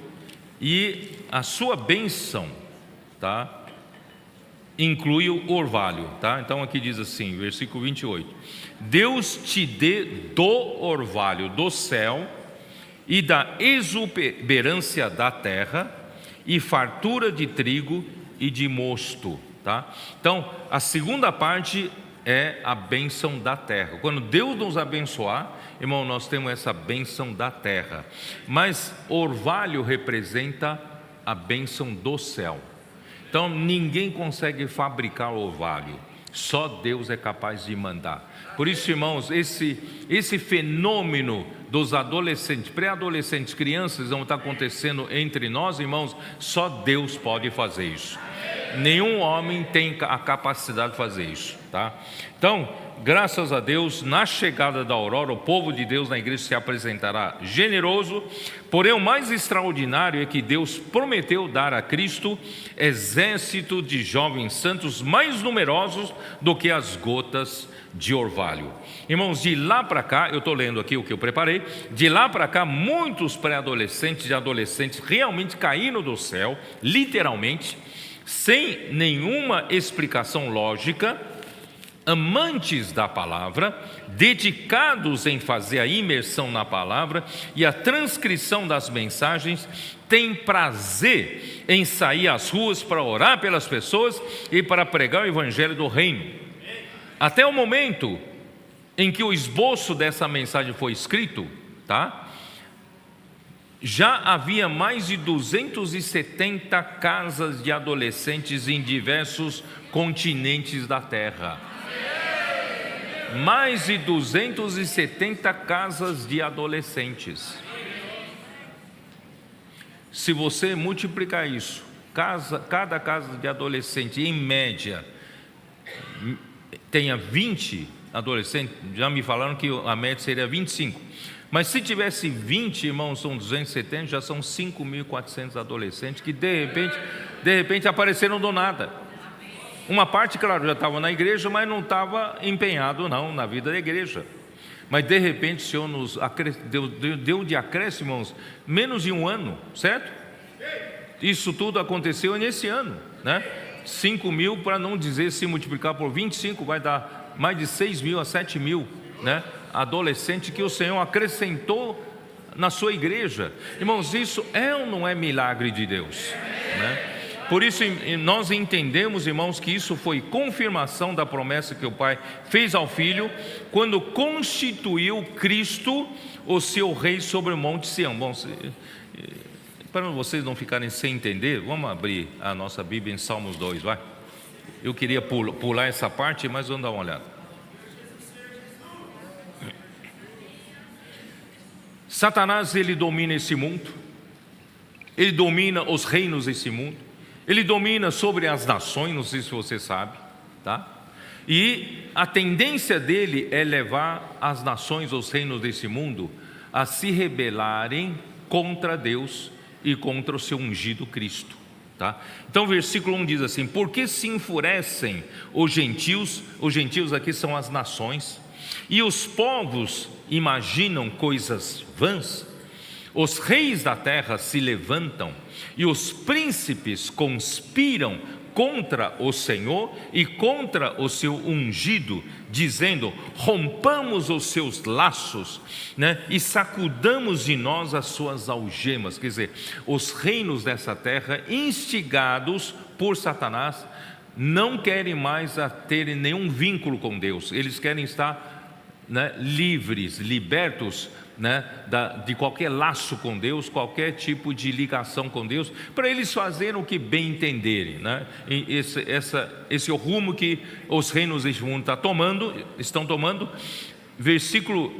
e a sua bênção, tá, inclui o orvalho, tá? Então aqui diz assim, versículo 28: Deus te dê do orvalho do céu e da exuberância da terra e fartura de trigo e de mosto, tá? Então a segunda parte é a bênção da terra. Quando Deus nos abençoar, irmão, nós temos essa bênção da terra. Mas orvalho representa a bênção do céu. Então ninguém consegue fabricar orvalho, só Deus é capaz de mandar. Por isso, irmãos, esse fenômeno dos adolescentes, pré-adolescentes, crianças, não está acontecendo entre nós, irmãos, só Deus pode fazer isso. Nenhum homem tem a capacidade de fazer isso, tá? Então, graças a Deus, na chegada da aurora, o povo de Deus na igreja se apresentará generoso. Porém, o mais extraordinário é que Deus prometeu dar a Cristo exército de jovens santos mais numerosos do que as gotas de orvalho. Irmãos, de lá para cá, eu estou lendo aqui o que eu preparei, de lá para cá muitos pré-adolescentes e adolescentes realmente caíram do céu, literalmente, sem nenhuma explicação lógica, amantes da palavra, dedicados em fazer a imersão na palavra e a transcrição das mensagens, têm prazer em sair às ruas para orar pelas pessoas e para pregar o evangelho do reino. Até o momento em que o esboço dessa mensagem foi escrito, tá? Já havia mais de 270 casas de adolescentes em diversos continentes da terra. Mais de 270 casas de adolescentes. Se você multiplicar isso, cada casa de adolescente, em média, tenha 20 adolescentes, já me falaram que a média seria 25. Mas se tivesse 20, irmãos, são 270, já são 5.400 adolescentes que de repente apareceram do nada. Uma parte, claro, já estava na igreja, mas não estava empenhado não na vida da igreja. Mas de repente o Senhor nos deu de acréscimo, irmãos, menos de um ano, certo? Isso tudo aconteceu nesse ano, né? 5.000, para não dizer, se multiplicar por 25, vai dar mais de 6.000 a 7.000, né? Adolescente que o Senhor acrescentou na sua igreja. Irmãos, isso é ou não é milagre de Deus, né? Por isso nós entendemos, irmãos, que isso foi confirmação da promessa que o Pai fez ao Filho quando constituiu Cristo o seu rei sobre o monte Sião. Bom, para vocês não ficarem sem entender, vamos abrir a nossa Bíblia em Salmos 2, vai. Eu queria pular essa parte, mas vamos dar uma olhada. Satanás, ele domina esse mundo, ele domina os reinos desse mundo, ele domina sobre as nações, não sei se você sabe, tá? E a tendência dele é levar as nações, os reinos desse mundo, a se rebelarem contra Deus e contra o seu ungido Cristo, tá? Então o versículo 1 diz assim: por que se enfurecem os gentios aqui são as nações, e os povos imaginam coisas vãs. Os reis da terra se levantam e os príncipes conspiram contra o Senhor e contra o seu ungido, dizendo: rompamos os seus laços, e sacudamos de nós as suas algemas. Quer dizer, os reinos dessa terra, instigados por Satanás, não querem mais ter nenhum vínculo com Deus. Eles querem estar livres, libertos de qualquer laço com Deus, qualquer tipo de ligação com Deus, para eles fazerem o que bem entenderem. Esse é o rumo que os reinos deste mundo estão tomando. Versículo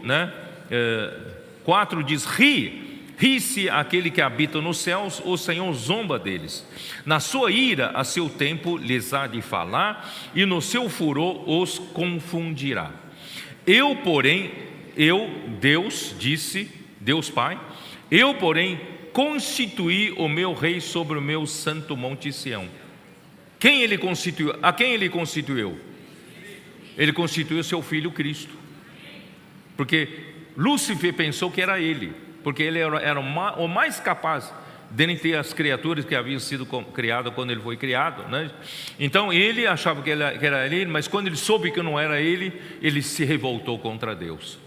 4 diz: ri-se aquele que habita nos céus, o Senhor zomba deles. Na sua ira, a seu tempo, lhes há de falar, e no seu furor os confundirá. Deus disse, Deus Pai, eu, porém, constituí o meu rei sobre o meu santo monte Sião. Quem ele constituiu? A quem ele constituiu? Ele constituiu seu filho Cristo. Porque Lúcifer pensou que era ele, porque ele era o mais capaz dentre as criaturas que haviam sido criadas quando ele foi criado, Então ele achava que era ele, mas quando ele soube que não era ele, ele se revoltou contra Deus,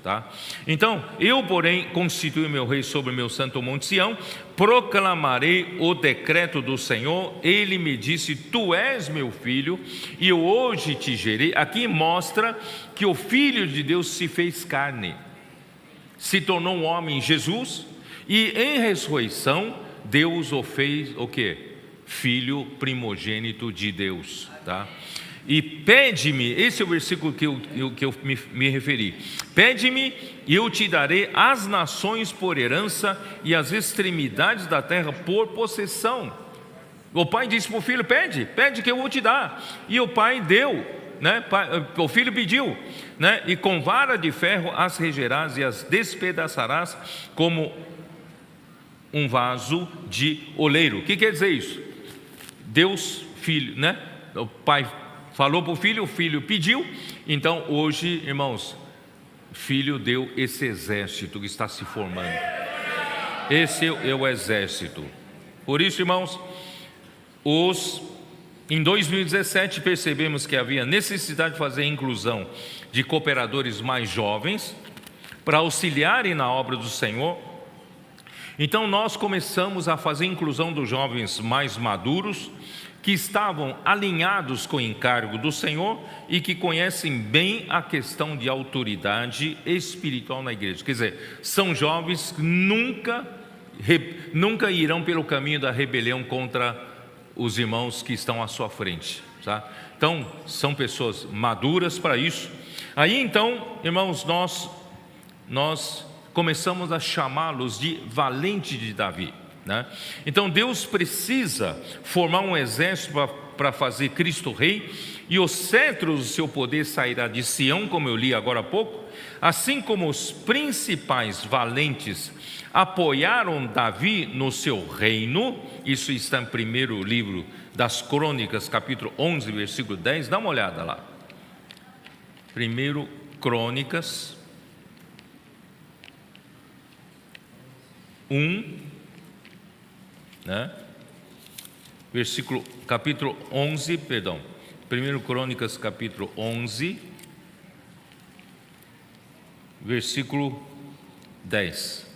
Então, eu, porém, constituí meu rei sobre o meu santo monte Sião, proclamarei o decreto do Senhor. Ele me disse: tu és meu filho, e eu hoje te gerei. Aqui mostra que o Filho de Deus se fez carne, se tornou um homem, Jesus, e em ressurreição Deus o fez o quê? Filho primogênito de Deus, E pede-me, esse é o versículo que eu me referi: pede-me e eu te darei as nações por herança e as extremidades da terra por possessão. O pai disse para o filho: pede que eu vou te dar. E o pai deu, o filho pediu, e com vara de ferro as regerás e as despedaçarás como um vaso de oleiro. O que quer dizer isso? Deus, filho, o pai falou para o filho pediu. Então hoje, irmãos, filho deu esse exército que está se formando. Esse é o exército. Por isso, irmãos, em 2017 percebemos que havia necessidade de fazer a inclusão de cooperadores mais jovens para auxiliarem na obra do Senhor. Então nós começamos a fazer a inclusão dos jovens mais maduros, que estavam alinhados com o encargo do Senhor e que conhecem bem a questão de autoridade espiritual na igreja. Quer dizer, são jovens que nunca irão pelo caminho da rebelião contra os irmãos que estão à sua frente, Então são pessoas maduras para isso. Aí então, irmãos, nós começamos a chamá-los de valente de Davi, Então Deus precisa formar um exército para fazer Cristo rei, e o cetro do seu poder sairá de Sião, como eu li agora há pouco. Assim como os principais valentes apoiaram Davi no seu reino, isso está em primeiro livro das Crônicas, capítulo 11, versículo 10, dá uma olhada lá. Primeiro Crônicas 1, capítulo 11, 1 Crônicas, capítulo 11, versículo 10.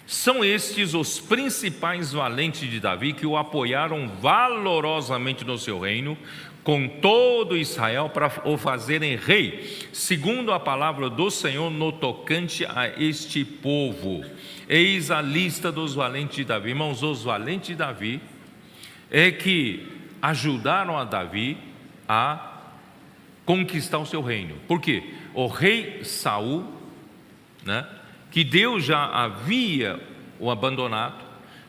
São estes os principais valentes de Davi que o apoiaram valorosamente no seu reino, com todo Israel, para o fazerem rei, segundo a palavra do Senhor no tocante a este povo. Eis a lista dos valentes de Davi. Irmãos, os valentes de Davi é que ajudaram a Davi a conquistar o seu reino. Por quê? O rei Saul, que Deus já havia o abandonado,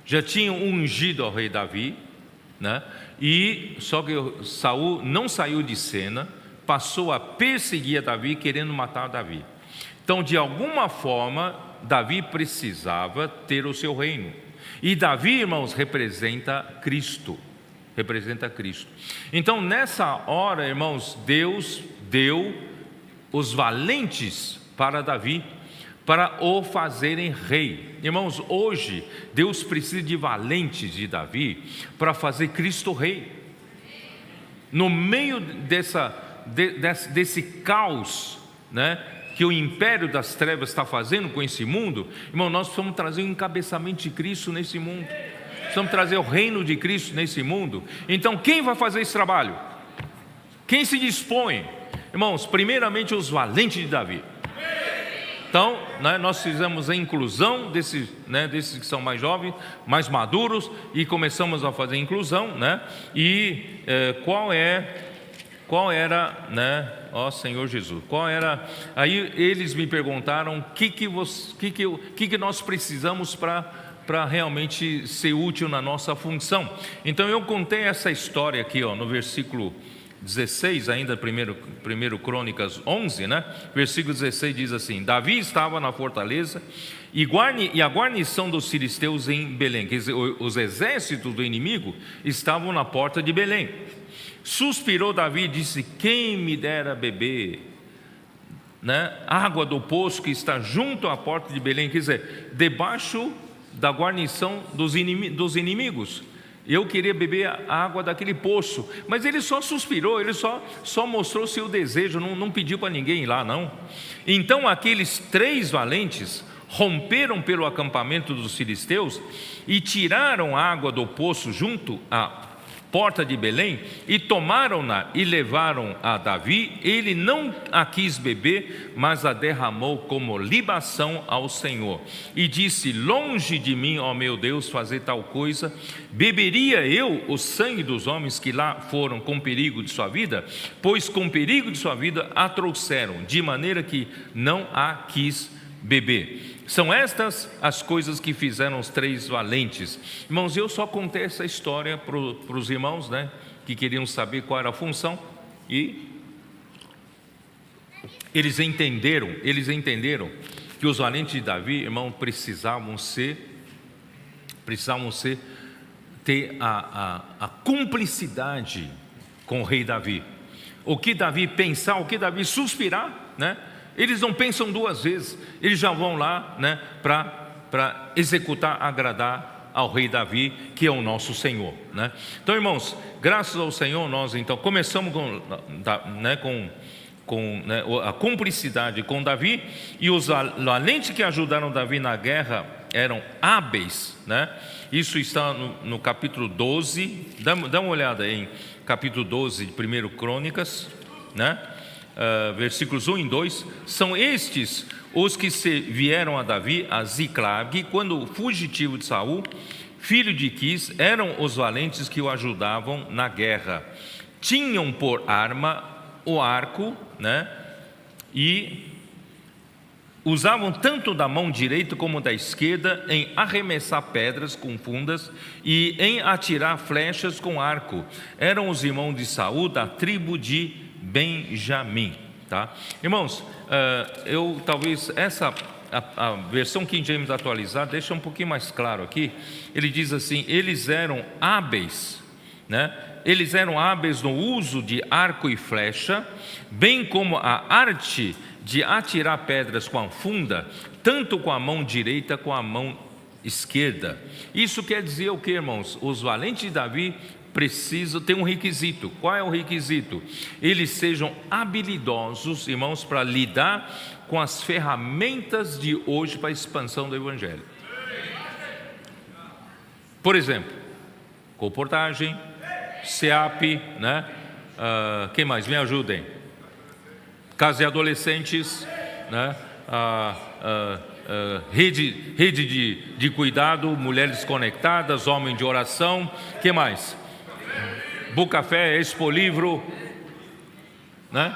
já tinha ungido ao rei Davi, e só que Saul não saiu de cena, passou a perseguir a Davi, querendo matar Davi. Então, de alguma forma, Davi precisava ter o seu reino. E Davi, irmãos, representa Cristo. Então, nessa hora, irmãos, Deus deu os valentes para Davi, para o fazerem rei. Irmãos, hoje Deus precisa de valentes de Davi para fazer Cristo rei. No meio desse caos, né, que o império das trevas está fazendo com esse mundo, irmão, nós precisamos trazer o encabeçamento de Cristo nesse mundo, precisamos trazer o reino de Cristo nesse mundo. Então quem vai fazer esse trabalho? Quem se dispõe? Irmãos, primeiramente os valentes de Davi. Então, né, nós fizemos a inclusão desses que são mais jovens, mais maduros, e começamos a fazer a inclusão, né? E qual era, né? Ó Senhor Jesus, qual era? Aí eles me perguntaram o que nós precisamos para realmente ser útil na nossa função. Então eu contei essa história aqui, ó, no versículo 16, ainda primeiro Crônicas 11, né? Versículo 16 diz assim: Davi estava na fortaleza e a guarnição dos filisteus em Belém, quer dizer, os exércitos do inimigo estavam na porta de Belém. Suspirou Davi e disse: quem me dera beber, né, água do poço que está junto à porta de Belém, quer dizer, debaixo da guarnição dos inimigos. Eu queria beber a água daquele poço, mas ele só suspirou, ele só mostrou seu desejo, não pediu para ninguém ir lá, não. Então aqueles 3 valentes romperam pelo acampamento dos filisteus e tiraram a água do poço junto à porta de Belém e tomaram-na e levaram a Davi. Ele não a quis beber, mas a derramou como libação ao Senhor e disse: longe de mim, ó meu Deus, fazer tal coisa. Beberia eu o sangue dos homens que lá foram com perigo de sua vida? Pois com perigo de sua vida a trouxeram, de maneira que não a quis beber. São estas as coisas que fizeram os 3 valentes. Irmãos, eu só contei essa história para os irmãos, né, que queriam saber qual era a função, e eles entenderam que os valentes de Davi, irmão, precisavam ter a cumplicidade com o rei Davi. O que Davi pensar, o que Davi suspirar, né? Eles não pensam 2 vezes, eles já vão lá, né, para executar, agradar ao rei Davi, que é o nosso Senhor, né? Então, irmãos, graças ao Senhor, nós então começamos com a cumplicidade com Davi, e os valentes que ajudaram Davi na guerra eram hábeis, né? Isso está no capítulo 12, dá uma olhada em capítulo 12 de 1 Crônicas, né? Versículos 1 e 2, são estes os que vieram a Davi a Ziclag, quando fugitivo de Saul, filho de Quis, eram os valentes que o ajudavam na guerra. Tinham por arma o arco, né, e usavam tanto da mão direita como da esquerda em arremessar pedras com fundas e em atirar flechas com arco. Eram os irmãos de Saul, da tribo de Benjamim, tá? Irmãos, eu talvez a versão King James atualizada deixa um pouquinho mais claro aqui. Ele diz assim: eles eram hábeis, né? Eles eram hábeis no uso de arco e flecha, bem como a arte de atirar pedras com a funda, tanto com a mão direita como a mão esquerda. Isso quer dizer o que, irmãos? Os valentes de Davi precisam ter um requisito. Qual é o requisito? Eles sejam habilidosos, irmãos, para lidar com as ferramentas de hoje para a expansão do Evangelho. Por exemplo, comportagem, SEAP, né? Quem mais? Me ajudem. Casa de adolescentes, né? Rede de cuidado, mulheres conectadas, homem de oração. Que mais? Bucafé, Expolivro, né?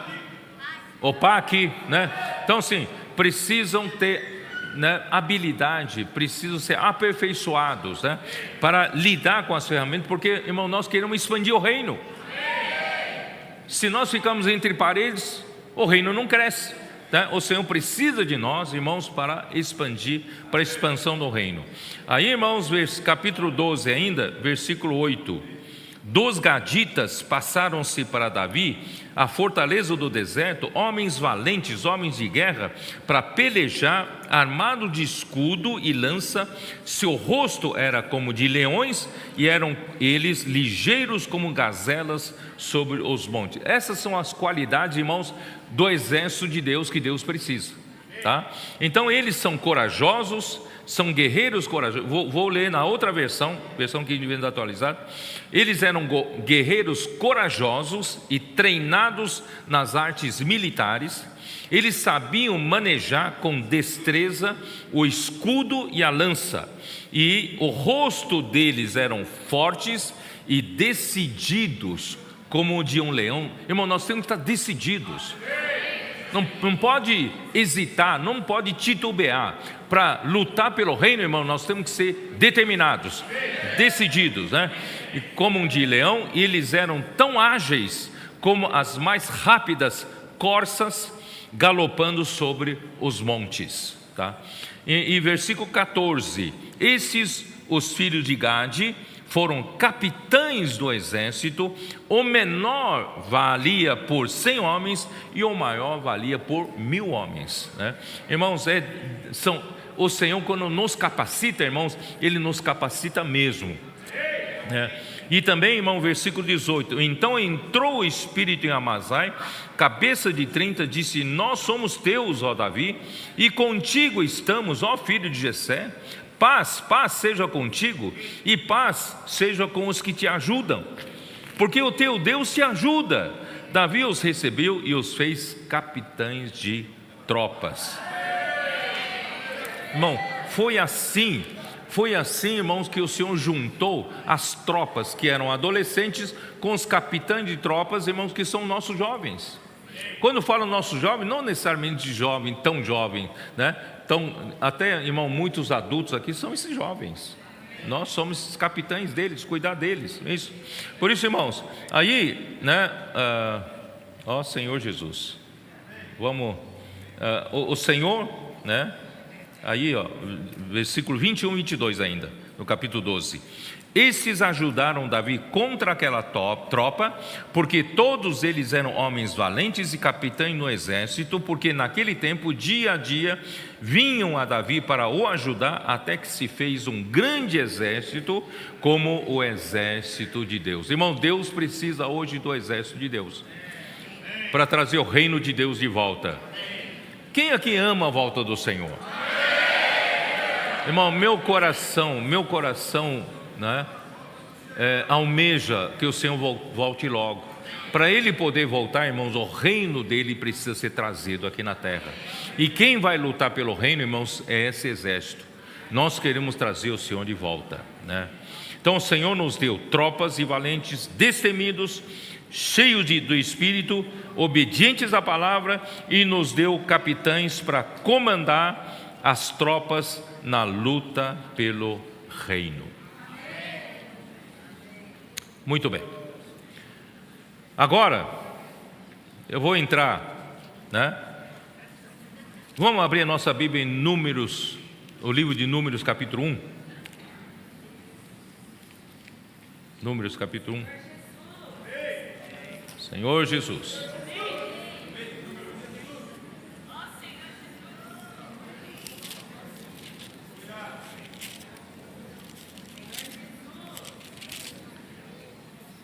OPAC, né? Então, sim, precisam ter, né, habilidade, precisam ser aperfeiçoados, né, para lidar com as ferramentas, porque, irmão, nós queremos expandir o reino. Se nós ficamos entre paredes, o reino não cresce, né? O Senhor precisa de nós, irmãos, para expandir, para a expansão do reino. Aí, irmãos, capítulo 12 ainda, versículo 8: dos gaditas passaram-se para Davi a fortaleza do deserto, homens valentes, homens de guerra, para pelejar, armado de escudo e lança. Seu rosto era como de leões, e eram eles ligeiros como gazelas sobre os montes. Essas são as qualidades, irmãos, do exército de Deus que Deus precisa, tá? Então eles são corajosos, são guerreiros corajosos. Vou ler na outra versão que vem atualizada. Eles eram guerreiros corajosos e treinados nas artes militares. Eles sabiam manejar com destreza o escudo e a lança, e o rosto deles eram fortes e decididos como o de um leão. Irmão, nós temos que estar decididos. Não pode hesitar, não pode titubear. Para lutar pelo reino, irmão, nós temos que ser determinados, decididos, né? E como um de leão, eles eram tão ágeis como as mais rápidas corças galopando sobre os montes, tá? E versículo 14: esses, os filhos de Gade, foram capitães do exército. O menor valia por 100 homens e o maior valia por 1000 homens, né? Irmãos, o Senhor, quando nos capacita, irmãos, Ele nos capacita mesmo, né? E também, irmão, versículo 18: então entrou o Espírito em Amazai, cabeça de 30, disse: nós somos teus, ó Davi, e contigo estamos, ó filho de Jessé. Paz seja contigo, e paz seja com os que te ajudam, porque o teu Deus te ajuda. Davi os recebeu e os fez capitães de tropas. Irmão, foi assim, irmãos, que o Senhor juntou as tropas que eram adolescentes com os capitães de tropas, irmãos, que são nossos jovens. Quando falo nossos jovens, não necessariamente jovem, tão jovem, né? Então, até, irmão, muitos adultos aqui são esses jovens. Nós somos esses capitães deles, cuidar deles, é isso. Por isso, irmãos, aí, né? Ó Senhor Jesus, vamos, o Senhor, né? Aí, ó, versículo 21 e 22 ainda, no capítulo 12. Esses ajudaram Davi contra aquela tropa, porque todos eles eram homens valentes e capitães no exército, porque naquele tempo, dia a dia, vinham a Davi para o ajudar, até que se fez um grande exército, como o exército de Deus. Irmão, Deus precisa hoje do exército de Deus, para trazer o reino de Deus de volta. Quem aqui ama a volta do Senhor? Irmão, meu coração, né, almeja que o Senhor volte logo. Para Ele poder voltar, irmãos, o reino dEle precisa ser trazido aqui na terra. E quem vai lutar pelo reino, irmãos, é esse exército. Nós queremos trazer o Senhor de volta, né? Então o Senhor nos deu tropas e valentes, destemidos, cheios do Espírito, obedientes à palavra, e nos deu capitães para comandar as tropas na luta pelo reino. Muito bem. Agora eu vou entrar, né? Vamos abrir a nossa Bíblia em Números, o livro de Números, capítulo 1. Números, capítulo 1. Senhor Jesus.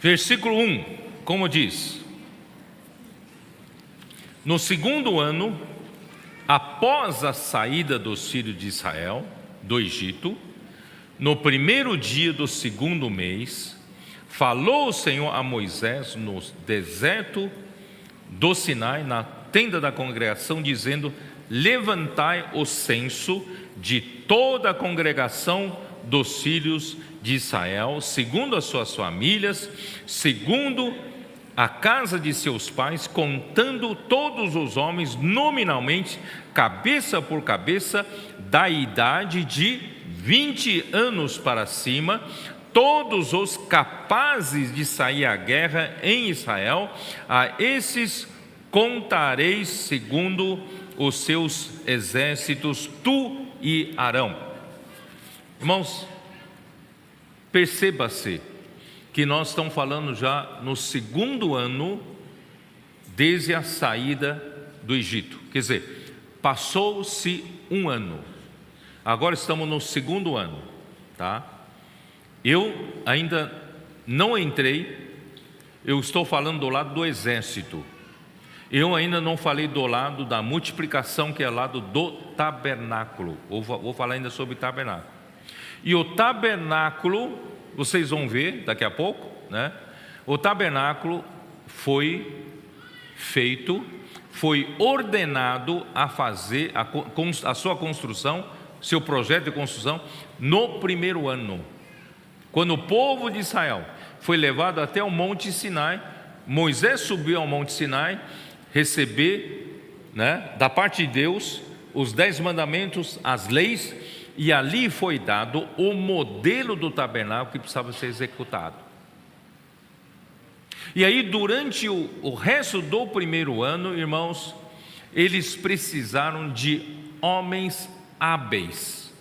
Versículo 1, como diz: no segundo ano, após a saída dos filhos de Israel do Egito, no primeiro dia do segundo mês, falou o Senhor a Moisés no deserto do Sinai, na tenda da congregação, dizendo: levantai o censo de toda a congregação dos filhos de Israel, segundo as suas famílias, segundo a casa de seus pais, contando todos os homens nominalmente, cabeça por cabeça, da idade de 20 anos para cima, todos os capazes de sair à guerra em Israel. A esses contareis segundo os seus exércitos, tu e Arão. Irmãos, perceba-se que nós estamos falando já no segundo ano desde a saída do Egito. Quer dizer, passou-se um ano, agora estamos no segundo ano, tá? Eu ainda não entrei, eu estou falando do lado do exército. Eu ainda não falei do lado da multiplicação, que é o lado do tabernáculo. Vou falar ainda sobre tabernáculo. E o tabernáculo, vocês vão ver daqui a pouco, né? O tabernáculo foi feito, foi ordenado a fazer a sua construção, seu projeto de construção, no primeiro ano. Quando o povo de Israel foi levado até o Monte Sinai, Moisés subiu ao Monte Sinai, receber, né, da parte de Deus os 10 mandamentos, as leis, e ali foi dado o modelo do tabernáculo que precisava ser executado. E aí, durante o resto do primeiro ano, irmãos, eles precisaram de homens hábeis,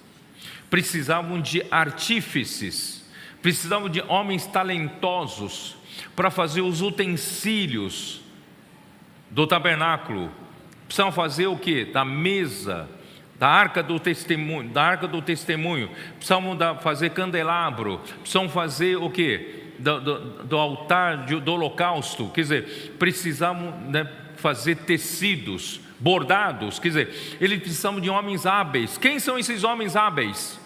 precisavam de artífices, precisavam de homens talentosos para fazer os utensílios do tabernáculo. Precisavam fazer o que? Da mesa, da arca do testemunho, precisavam fazer candelabro, precisavam fazer o que? Do altar do holocausto, quer dizer, precisavam, né, fazer tecidos, bordados, quer dizer, eles precisavam de homens hábeis. Quem são esses homens hábeis?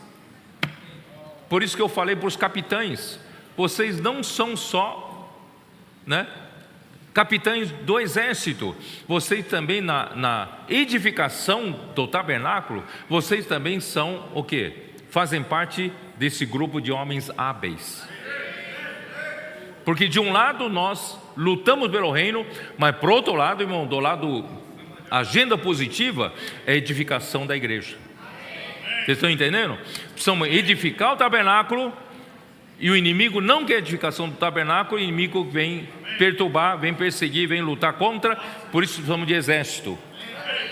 Por isso que eu falei para os capitães, vocês não são só, né, capitães do exército, vocês também na edificação do tabernáculo, vocês também são o quê? Fazem parte desse grupo de homens hábeis. Porque de um lado nós lutamos pelo reino, mas por outro lado, irmão, do lado agenda positiva é a edificação da igreja. Vocês estão entendendo? Precisamos edificar o tabernáculo, e o inimigo não quer a edificação do tabernáculo, o inimigo vem perturbar, vem perseguir, vem lutar contra, por isso precisamos de exército.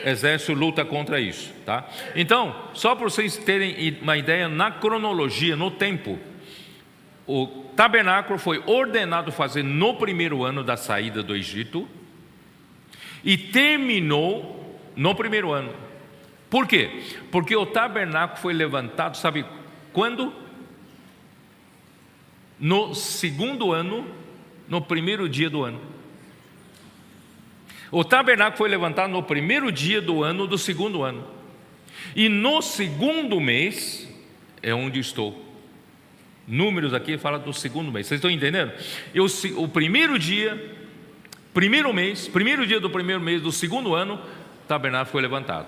Exército luta contra isso, tá? Então, só para vocês terem uma ideia, na cronologia, no tempo, o tabernáculo foi ordenado fazer no primeiro ano da saída do Egito e terminou no primeiro ano. Por quê? Porque o tabernáculo foi levantado, sabe quando? No segundo ano, no primeiro dia do ano. O tabernáculo foi levantado no primeiro dia do ano do segundo ano. E no segundo mês é onde estou. Números aqui fala do segundo mês. Vocês estão entendendo? O primeiro dia, primeiro dia do primeiro mês do segundo ano, o tabernáculo foi levantado.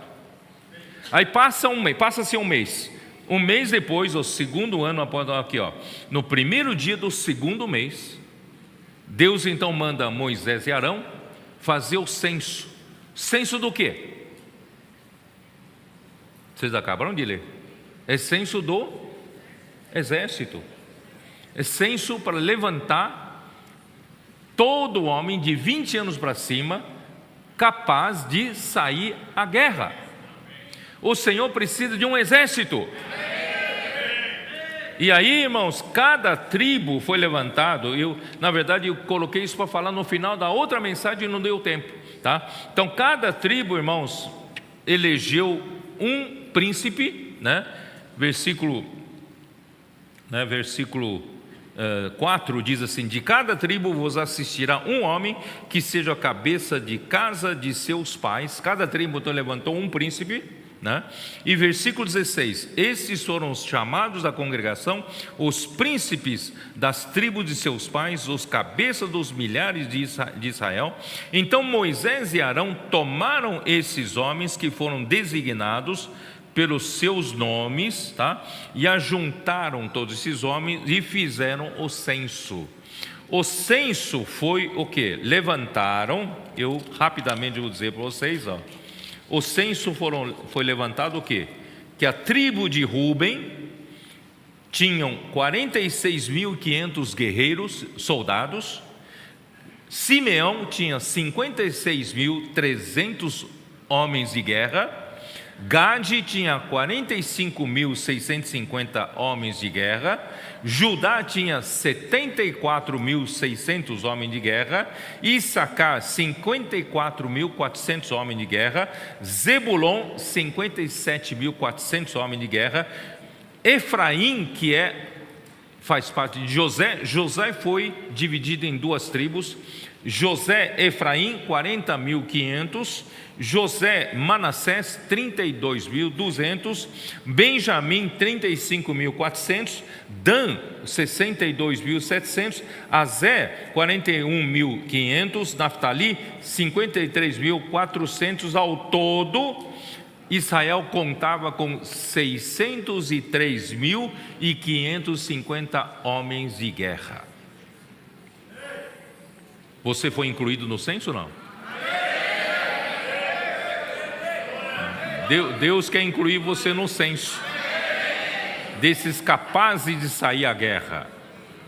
Aí passa-se um mês. Um mês depois, o segundo ano, aqui, ó, no primeiro dia do segundo mês, Deus então manda Moisés e Arão fazer o censo. Censo do quê? Vocês acabaram de ler. É censo do exército. É censo para levantar todo homem de 20 anos para cima capaz de sair à guerra. O Senhor precisa de um exército. E aí, irmãos, cada tribo foi levantado. Na verdade, eu coloquei isso para falar no final da outra mensagem e não deu tempo, tá? Então, cada tribo, irmãos, elegeu um príncipe, né? Versículo 4 diz assim: de cada tribo vos assistirá um homem que seja a cabeça de casa de seus pais. Cada tribo então levantou um príncipe, né? E versículo 16: estes foram os chamados da congregação, os príncipes das tribos de seus pais, os cabeças dos milhares de Israel. Então Moisés e Arão tomaram esses homens que foram designados pelos seus nomes, tá? E ajuntaram todos esses homens e fizeram o censo. O censo foi o que? Levantaram, eu rapidamente vou dizer para vocês, ó. O censo foi levantado o quê? Que a tribo de Ruben tinham 46.500 guerreiros, soldados. Simeão tinha 56.300 homens de guerra. Gade tinha 45.650 homens de guerra, Judá tinha 74.600 homens de guerra, Issacar 54.400 homens de guerra, Zebulon 57.400 homens de guerra, Efraim, faz parte de José. José foi dividido em duas tribos, José Efraim 40.500, José Manassés 32.200, Benjamim 35.400, Dan 62.700, Azé 41.500, Naftali 53.400. Ao todo, Israel contava com 603.550 homens de guerra. Você foi incluído no censo ou não? Deus quer incluir você no censo desses capazes de sair à guerra,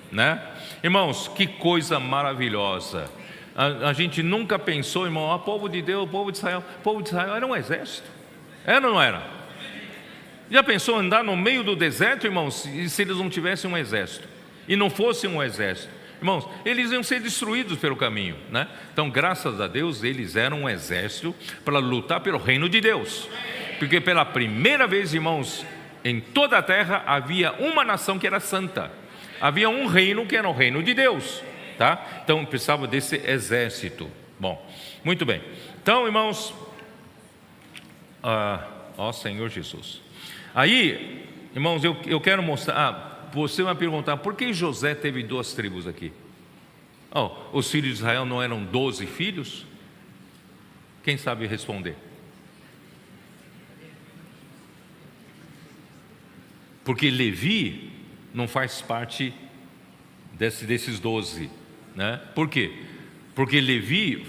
né? Irmãos, que coisa maravilhosa. A gente nunca pensou, irmão, o povo de Deus, o povo de Israel era um exército. Era ou não era? Já pensou andar no meio do deserto, irmãos, se eles não tivessem um exército e não fossem um exército? Irmãos, eles iam ser destruídos pelo caminho, né? Então, graças a Deus, eles eram um exército para lutar pelo reino de Deus. Porque pela primeira vez, irmãos, em toda a terra havia uma nação que era santa. Havia um reino que era o reino de Deus, tá? Então, precisava desse exército. Bom, muito bem. Então, irmãos, ó Senhor Jesus. Aí, irmãos, eu quero mostrar... você vai perguntar, por que José teve duas tribos aqui? Os filhos de Israel não eram 12 filhos? Quem sabe responder? Porque Levi não faz parte desses 12, né? Por quê? Porque Levi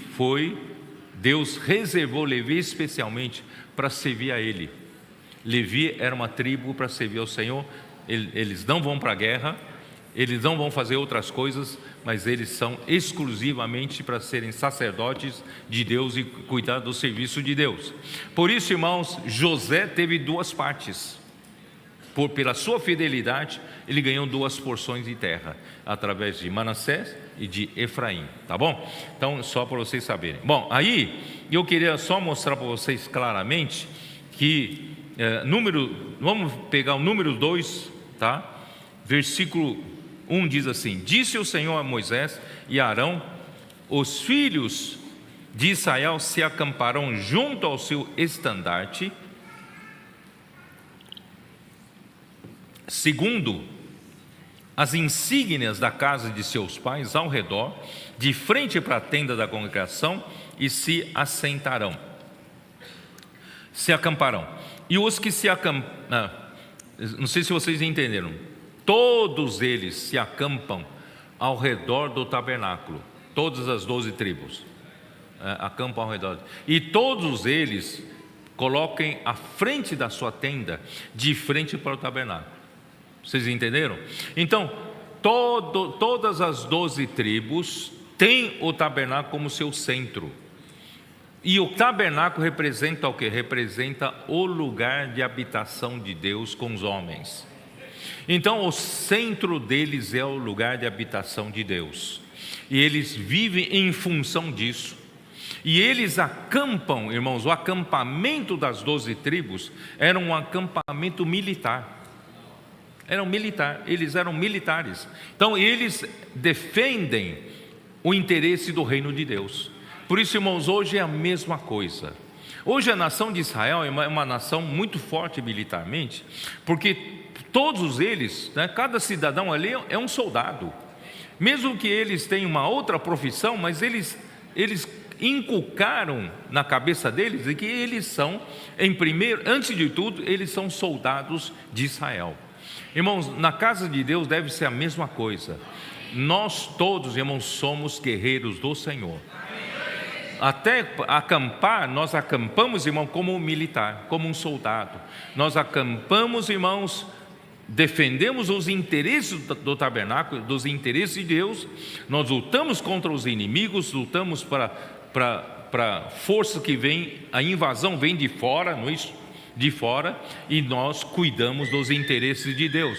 Deus reservou Levi especialmente para servir a ele. Levi era uma tribo para servir ao Senhor. Eles não vão para a guerra, eles não vão fazer outras coisas, mas eles são exclusivamente para serem sacerdotes de Deus e cuidar do serviço de Deus. Por isso, irmãos, José teve duas partes. Pela sua fidelidade, ele ganhou duas porções de terra, através de Manassés e de Efraim, tá bom? Então, só para vocês saberem. Bom, aí, eu queria só mostrar para vocês claramente que, vamos pegar o número 2, tá? Versículo 1 diz assim: disse o Senhor a Moisés e a Arão: os filhos de Israel se acamparão junto ao seu estandarte, segundo as insígnias da casa de seus pais ao redor, de frente para a tenda da congregação, e se assentarão, se acamparão. E os que se acampam, não sei se vocês entenderam, todos eles se acampam ao redor do tabernáculo, todas as 12 tribos acampam ao redor, e todos eles coloquem a frente da sua tenda de frente para o tabernáculo. Vocês entenderam? Então, todas as 12 tribos têm o tabernáculo como seu centro. E o tabernáculo representa o quê? Representa o lugar de habitação de Deus com os homens. Então, o centro deles é o lugar de habitação de Deus. E eles vivem em função disso. E eles acampam, irmãos, o acampamento das 12 tribos era um acampamento militar. Eles eram militares. Então, eles defendem o interesse do reino de Deus. Por isso, irmãos, hoje é a mesma coisa. Hoje a nação de Israel é uma nação muito forte militarmente, porque todos eles, né, cada cidadão ali é um soldado. Mesmo que eles tenham uma outra profissão, mas eles inculcaram na cabeça deles que eles são, antes de tudo, eles são soldados de Israel. Irmãos, na casa de Deus deve ser a mesma coisa. Nós todos, irmãos, somos guerreiros do Senhor. Até acampar, nós acampamos, irmão, como um militar, como um soldado. Nós acampamos, irmãos, defendemos os interesses do tabernáculo, dos interesses de Deus. Nós lutamos contra os inimigos, lutamos para força que vem, a invasão vem de fora, não é isso? de fora e nós cuidamos dos interesses de Deus,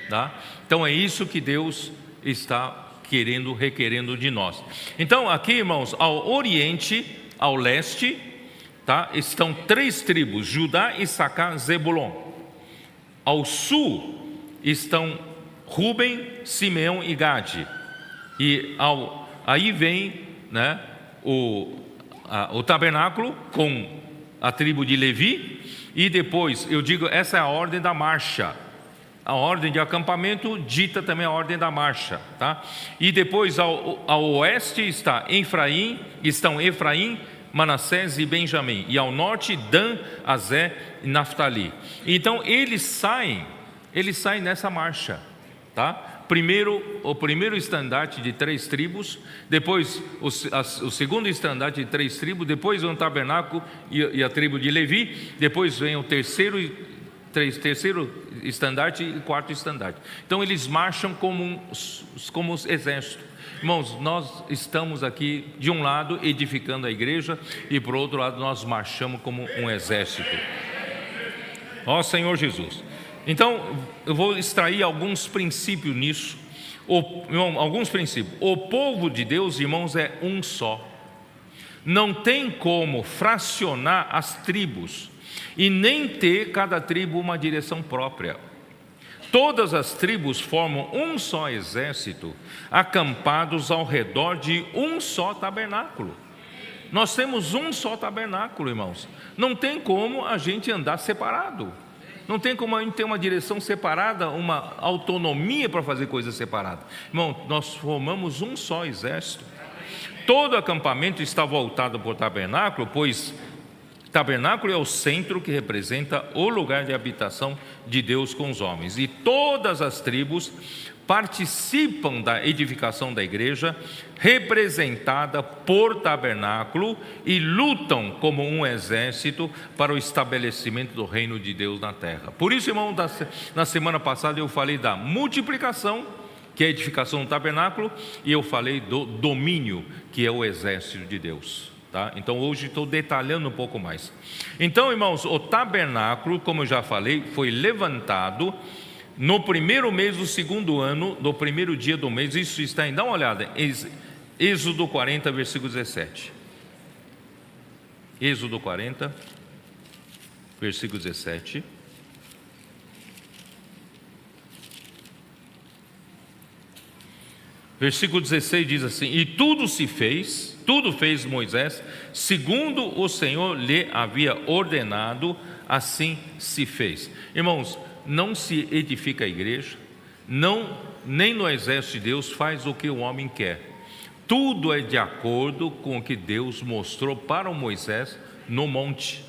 tá? Então é isso que Deus está requerendo de nós. Então aqui, irmãos, ao oriente, ao leste, tá, estão 3 tribos: Judá, Issacar, Zebulon. Ao sul estão Ruben, Simeão e Gade. E aí vem, né, o tabernáculo com a tribo de Levi. E depois, eu digo, essa é a ordem da marcha. A ordem de acampamento dita também a ordem da marcha, tá? E depois ao oeste estão Efraim, Manassés e Benjamim. E ao norte, Dan, Azé e Naftali. Então eles saem nessa marcha, tá? O primeiro estandarte de 3 tribos, depois o segundo estandarte de 3 tribos, depois o tabernáculo e a tribo de Levi, depois vem o terceiro estandarte e 4º estandarte. Então eles marcham como exército. Irmãos, nós estamos aqui de um lado edificando a igreja e por outro lado nós marchamos como um exército. Ó Senhor Jesus. Então eu vou extrair alguns princípios nisso. Alguns princípios. O povo de Deus, irmãos, é um só. Não tem como fracionar as tribos e nem ter cada tribo uma direção própria. Todas as tribos formam um só exército, acampados ao redor de um só tabernáculo. Nós temos um só tabernáculo, irmãos. Não tem como a gente andar separado. Não tem como a gente ter uma direção separada, uma autonomia para fazer coisas separadas. Irmão, nós formamos um só exército. Todo acampamento está voltado para o tabernáculo, pois tabernáculo é o centro que representa o lugar de habitação de Deus com os homens. E todas as tribos participam da edificação da igreja, representada por tabernáculo, e lutam como um exército para o estabelecimento do reino de Deus na terra. Por isso, irmão, na semana passada eu falei da multiplicação, que é a edificação do tabernáculo, e eu falei do domínio, que é o exército de Deus. Tá? Então hoje estou detalhando um pouco mais. Então, irmãos, o tabernáculo, como eu já falei, foi levantado no primeiro mês do 2º ano, no primeiro dia do mês. Isso está em, dá uma olhada, Êxodo 40, versículo 17. Êxodo 40, versículo 17. Versículo 16 diz assim: e tudo fez Moisés, segundo o Senhor lhe havia ordenado, assim se fez. Irmãos, não se edifica a igreja, nem no exército de Deus faz o que o homem quer. Tudo é de acordo com o que Deus mostrou para o Moisés no monte.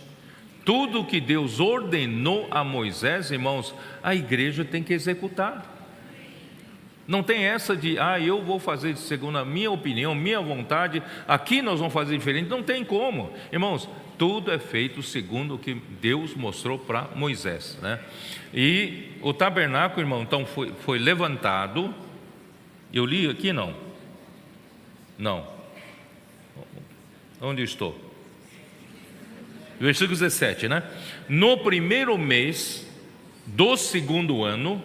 Tudo que Deus ordenou a Moisés, irmãos, a igreja tem que executar. Não tem essa de, eu vou fazer segundo a minha opinião, minha vontade, aqui nós vamos fazer diferente. Não tem como. Irmãos, tudo é feito segundo o que Deus mostrou para Moisés, né? E o tabernáculo, irmão, então foi levantado. Eu li aqui, não? Onde eu estou? Versículo 17, né? No primeiro mês do 2º ano,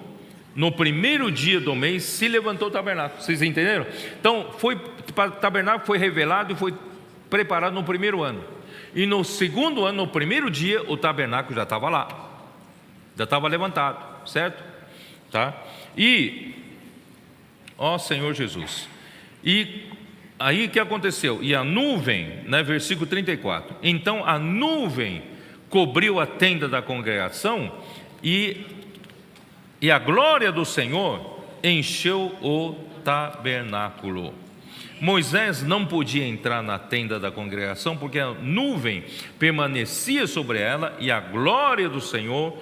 no primeiro dia do mês, se levantou o tabernáculo. Vocês entenderam? Então, o tabernáculo foi revelado e foi preparado no primeiro ano. E no 2º ano, no primeiro dia, o tabernáculo já estava lá. Já estava levantado, certo? Tá? E, ó Senhor Jesus. E aí o que aconteceu? E a nuvem, né, versículo 34. Então a nuvem cobriu a tenda da congregação e a glória do Senhor encheu o tabernáculo. Moisés não podia entrar na tenda da congregação porque a nuvem permanecia sobre ela e a glória do Senhor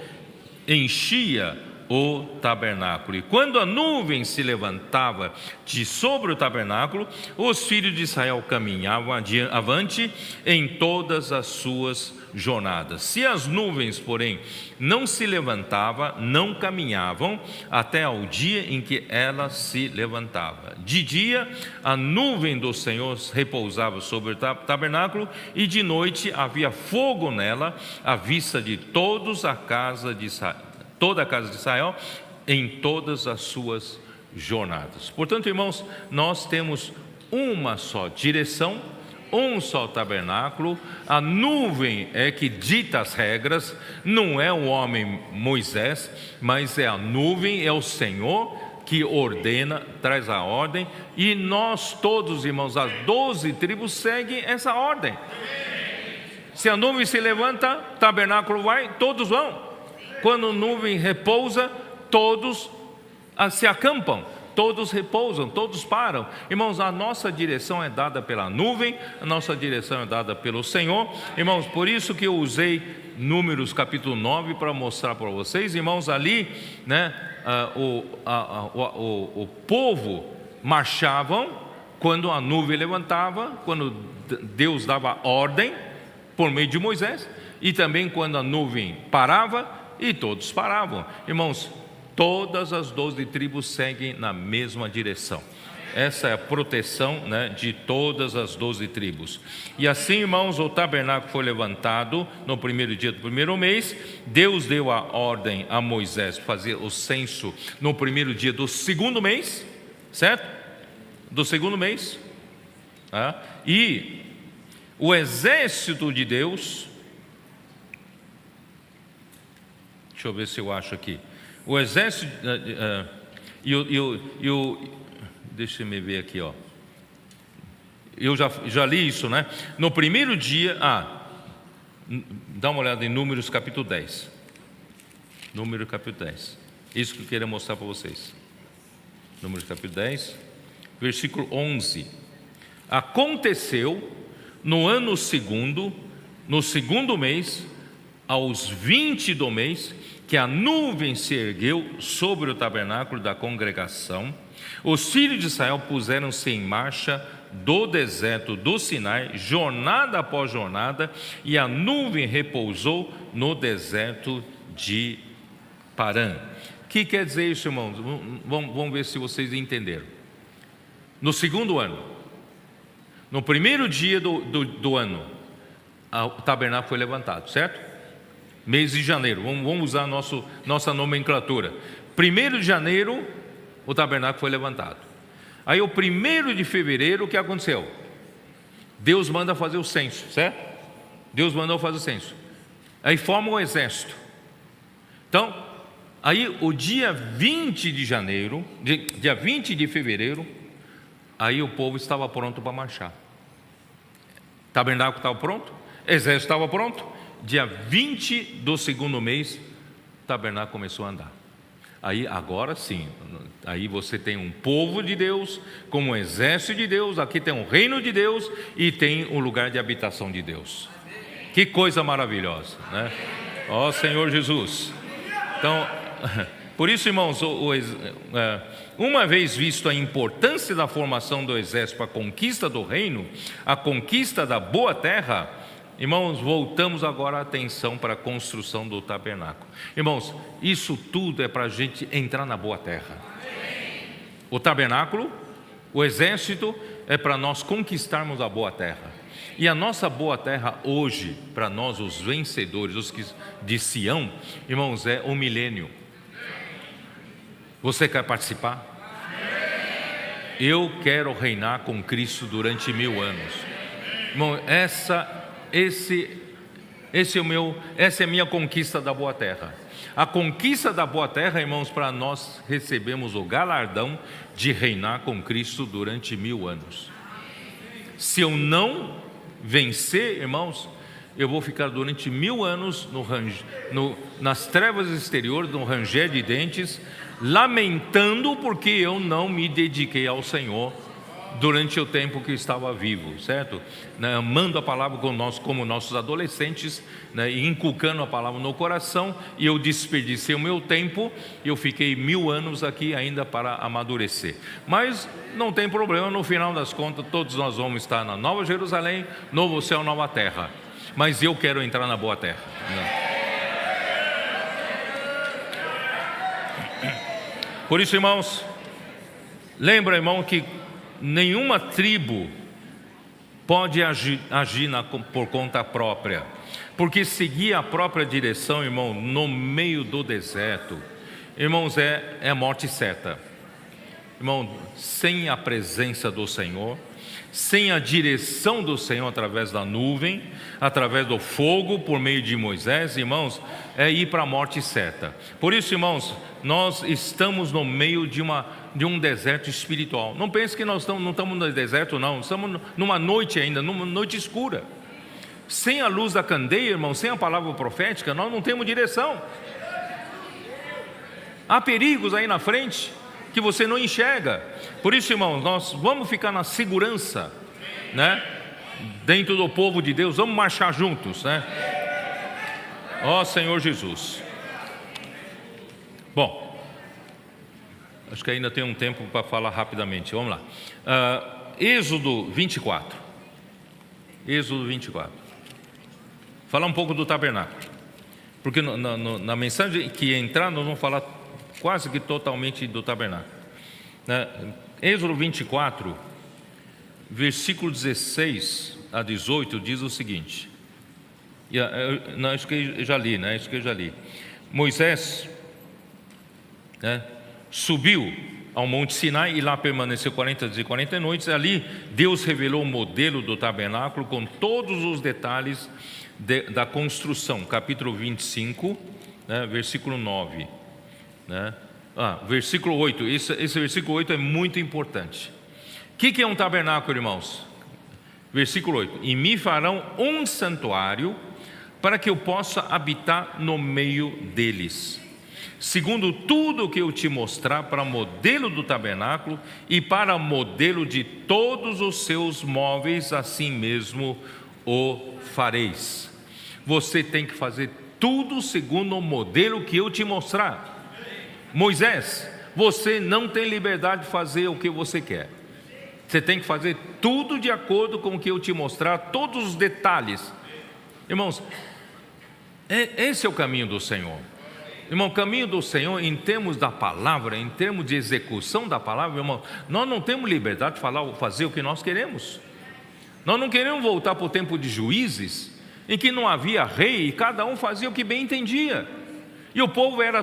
enchia o tabernáculo. E quando a nuvem se levantava de sobre o tabernáculo, os filhos de Israel caminhavam avante em todas as suas jornadas. Se as nuvens, porém, não se levantavam, não caminhavam até ao dia em que ela se levantava. De dia, a nuvem do Senhor repousava sobre o tabernáculo, e de noite havia fogo nela, à vista de toda a casa de Israel, em todas as suas jornadas. Portanto, irmãos, nós temos uma só direção, um só tabernáculo. A nuvem é que dita as regras, não é o homem Moisés, mas é a nuvem, é o Senhor que ordena, traz a ordem, e nós todos, irmãos, as 12 tribos seguem essa ordem. Se a nuvem se levanta, tabernáculo vai, todos vão. Quando a nuvem repousa, todos se acampam, todos repousam, todos param. Irmãos, a nossa direção é dada pela nuvem, a nossa direção é dada pelo Senhor. Irmãos, por isso que eu usei Números capítulo 9 para mostrar para vocês. Irmãos, ali, né, o povo marchavam quando a nuvem levantava, quando Deus dava ordem por meio de Moisés, e também quando a nuvem parava, e todos paravam. Irmãos, todas as 12 tribos seguem na mesma direção. Essa é a proteção, né, de todas as 12 tribos. E assim, irmãos, o tabernáculo foi levantado no primeiro dia do primeiro mês. Deus deu a ordem a Moisés fazer o censo no primeiro dia do segundo mês, certo? Do segundo mês. E o exército de Deus, deixa eu ver se eu acho aqui. O exército, deixa eu ver aqui, ó. Eu já li isso, né? No primeiro dia, dá uma olhada em Números capítulo 10. Números capítulo 10. Isso que eu queria mostrar para vocês. Números capítulo 10, versículo 11. Aconteceu no ano segundo, no segundo mês, aos 20 do mês, que a nuvem se ergueu sobre o tabernáculo da congregação. Os filhos de Israel puseram-se em marcha do deserto do Sinai, jornada após jornada, e a nuvem repousou no deserto de Parã. O que quer dizer isso, irmãos? Vamos ver se vocês entenderam. No segundo ano, no primeiro dia do ano, o tabernáculo foi levantado, certo? Mês de janeiro, vamos usar nossa nomenclatura. 1º de janeiro, o tabernáculo foi levantado. Aí o 1º de fevereiro, o que aconteceu? Deus manda fazer o censo, certo? Deus mandou fazer o censo. Aí forma o exército. Então, aí o dia 20 de janeiro, dia 20 de fevereiro, aí o povo estava pronto para marchar. O tabernáculo estava pronto, o exército estava pronto. Dia 20 do segundo mês, o tabernáculo começou a andar. Aí agora sim, aí você tem um povo de Deus, como um exército de Deus, aqui tem um reino de Deus e tem um lugar de habitação de Deus. Que coisa maravilhosa, né? Ó Senhor Jesus. Então, por isso, irmãos, uma vez visto a importância da formação do exército para a conquista do reino, a conquista da boa terra, irmãos, voltamos agora a atenção para a construção do tabernáculo. Irmãos, isso tudo é para a gente entrar na boa terra. O tabernáculo, o exército, é para nós conquistarmos a boa terra. E a nossa boa terra hoje, para nós os vencedores, os que de Sião, irmãos, é o milênio. Você quer participar? Eu quero reinar com Cristo durante 1000 anos. Irmão, essa é a minha conquista da boa terra. A conquista da boa terra, irmãos, para nós recebemos o galardão de reinar com Cristo durante 1000 anos. Se eu não vencer, irmãos, eu vou ficar durante 1000 anos nas trevas exteriores, no ranger de dentes, lamentando porque eu não me dediquei ao Senhor durante o tempo que eu estava vivo, certo? Né, amando a palavra como nossos adolescentes, né, e inculcando a palavra no coração, e eu desperdicei o meu tempo, e eu fiquei 1000 anos aqui ainda para amadurecer. Mas não tem problema, no final das contas, todos nós vamos estar na Nova Jerusalém, novo céu, nova terra. Mas eu quero entrar na boa terra, né? Por isso, irmãos, lembra, irmão, que nenhuma tribo pode agir por conta própria, porque seguir a própria direção, irmão, no meio do deserto, irmãos, é morte certa. Irmão, sem a presença do Senhor, sem a direção do Senhor através da nuvem, através do fogo, por meio de Moisés, irmãos, é ir para a morte certa. Por isso, irmãos, nós estamos no meio de um deserto espiritual. Não pense que nós não estamos no deserto, não. Estamos numa noite ainda, numa noite escura. Sem a luz da candeia, irmão, sem a palavra profética, nós não temos direção. Há perigos aí na frente que você não enxerga. Por isso, irmãos, nós vamos ficar na segurança, né? Dentro do povo de Deus, vamos marchar juntos, né? Ó Senhor Jesus. Bom, acho que ainda tem um tempo para falar rapidamente. Vamos lá. Êxodo 24. Êxodo 24. Falar um pouco do tabernáculo, porque na mensagem que entrar nós vamos falar quase que totalmente do tabernáculo, né? Êxodo 24, versículo 16 a 18 diz o seguinte, acho que eu já li, né? Isso que eu já li. Moisés, né, subiu ao Monte Sinai e lá permaneceu 40 dias e 40 noites. Ali Deus revelou o modelo do tabernáculo com todos os detalhes da construção. Capítulo 25, né, versículo 9. Né? Versículo 8, esse versículo 8 é muito importante. O que é um tabernáculo, irmãos? Versículo 8: e me farão um santuário para que eu possa habitar no meio deles, segundo tudo o que eu te mostrar, para modelo do tabernáculo e para modelo de todos os seus móveis, assim mesmo o fareis. Você tem que fazer tudo segundo o modelo que eu te mostrar. Moisés, você não tem liberdade de fazer o que você quer. Você tem que fazer tudo de acordo com o que eu te mostrar, todos os detalhes. Irmãos, esse é o caminho do Senhor. Irmão, o caminho do Senhor, em termos da palavra, em termos de execução da palavra, irmão, nós não temos liberdade de fazer o que nós queremos. Nós não queremos voltar para o tempo de Juízes, em que não havia rei e cada um fazia o que bem entendia. E o povo era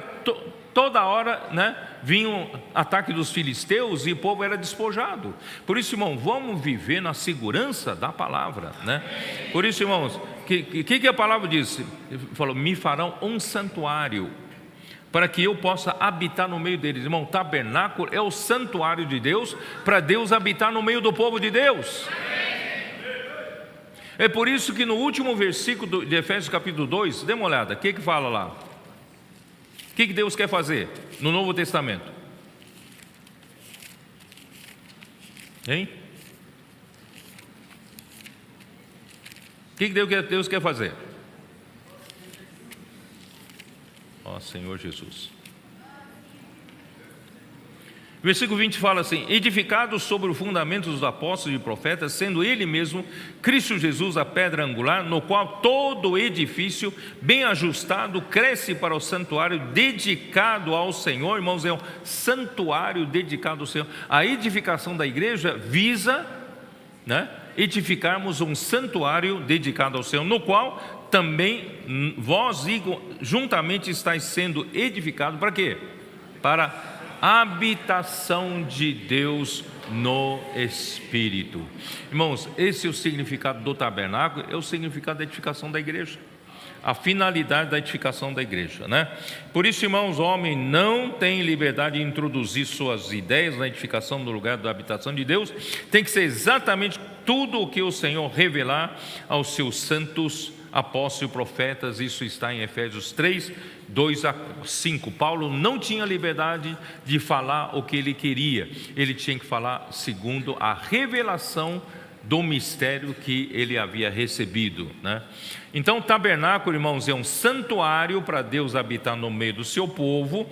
toda hora, né, vinha um ataque dos filisteus e o povo era despojado. Por isso, irmão, vamos viver na segurança da palavra, né? Por isso, irmãos, que a palavra diz? Falou: me farão um santuário para que eu possa habitar no meio deles. Irmão, o tabernáculo é o santuário de Deus, para Deus habitar no meio do povo de Deus. É por isso que no último versículo de Efésios capítulo 2, dê uma olhada, o que fala lá? O que Deus quer fazer no Novo Testamento? Hein? O que Deus quer fazer? Ó Senhor Jesus. Versículo 20 fala assim: edificado sobre o fundamento dos apóstolos e profetas, sendo ele mesmo Cristo Jesus a pedra angular, no qual todo edifício bem ajustado cresce para o santuário dedicado ao Senhor. Irmãos, é um santuário dedicado ao Senhor. A edificação da igreja visa, né, edificarmos um santuário dedicado ao Senhor, no qual também vós juntamente estáis sendo edificados. Para quê? Para habitação de Deus no Espírito. Irmãos, esse é o significado do tabernáculo, é o significado da edificação da igreja, a finalidade da edificação da igreja, né? Por isso, irmãos, o homem não tem liberdade de introduzir suas ideias na edificação do lugar da habitação de Deus. Tem que ser exatamente tudo o que o Senhor revelar aos seus santos apóstolos e profetas. Isso está em Efésios 3, 2 a 5. Paulo não tinha liberdade de falar o que ele queria, ele tinha que falar segundo a revelação do mistério que ele havia recebido, né? Então o tabernáculo, irmãos, é um santuário para Deus habitar no meio do seu povo.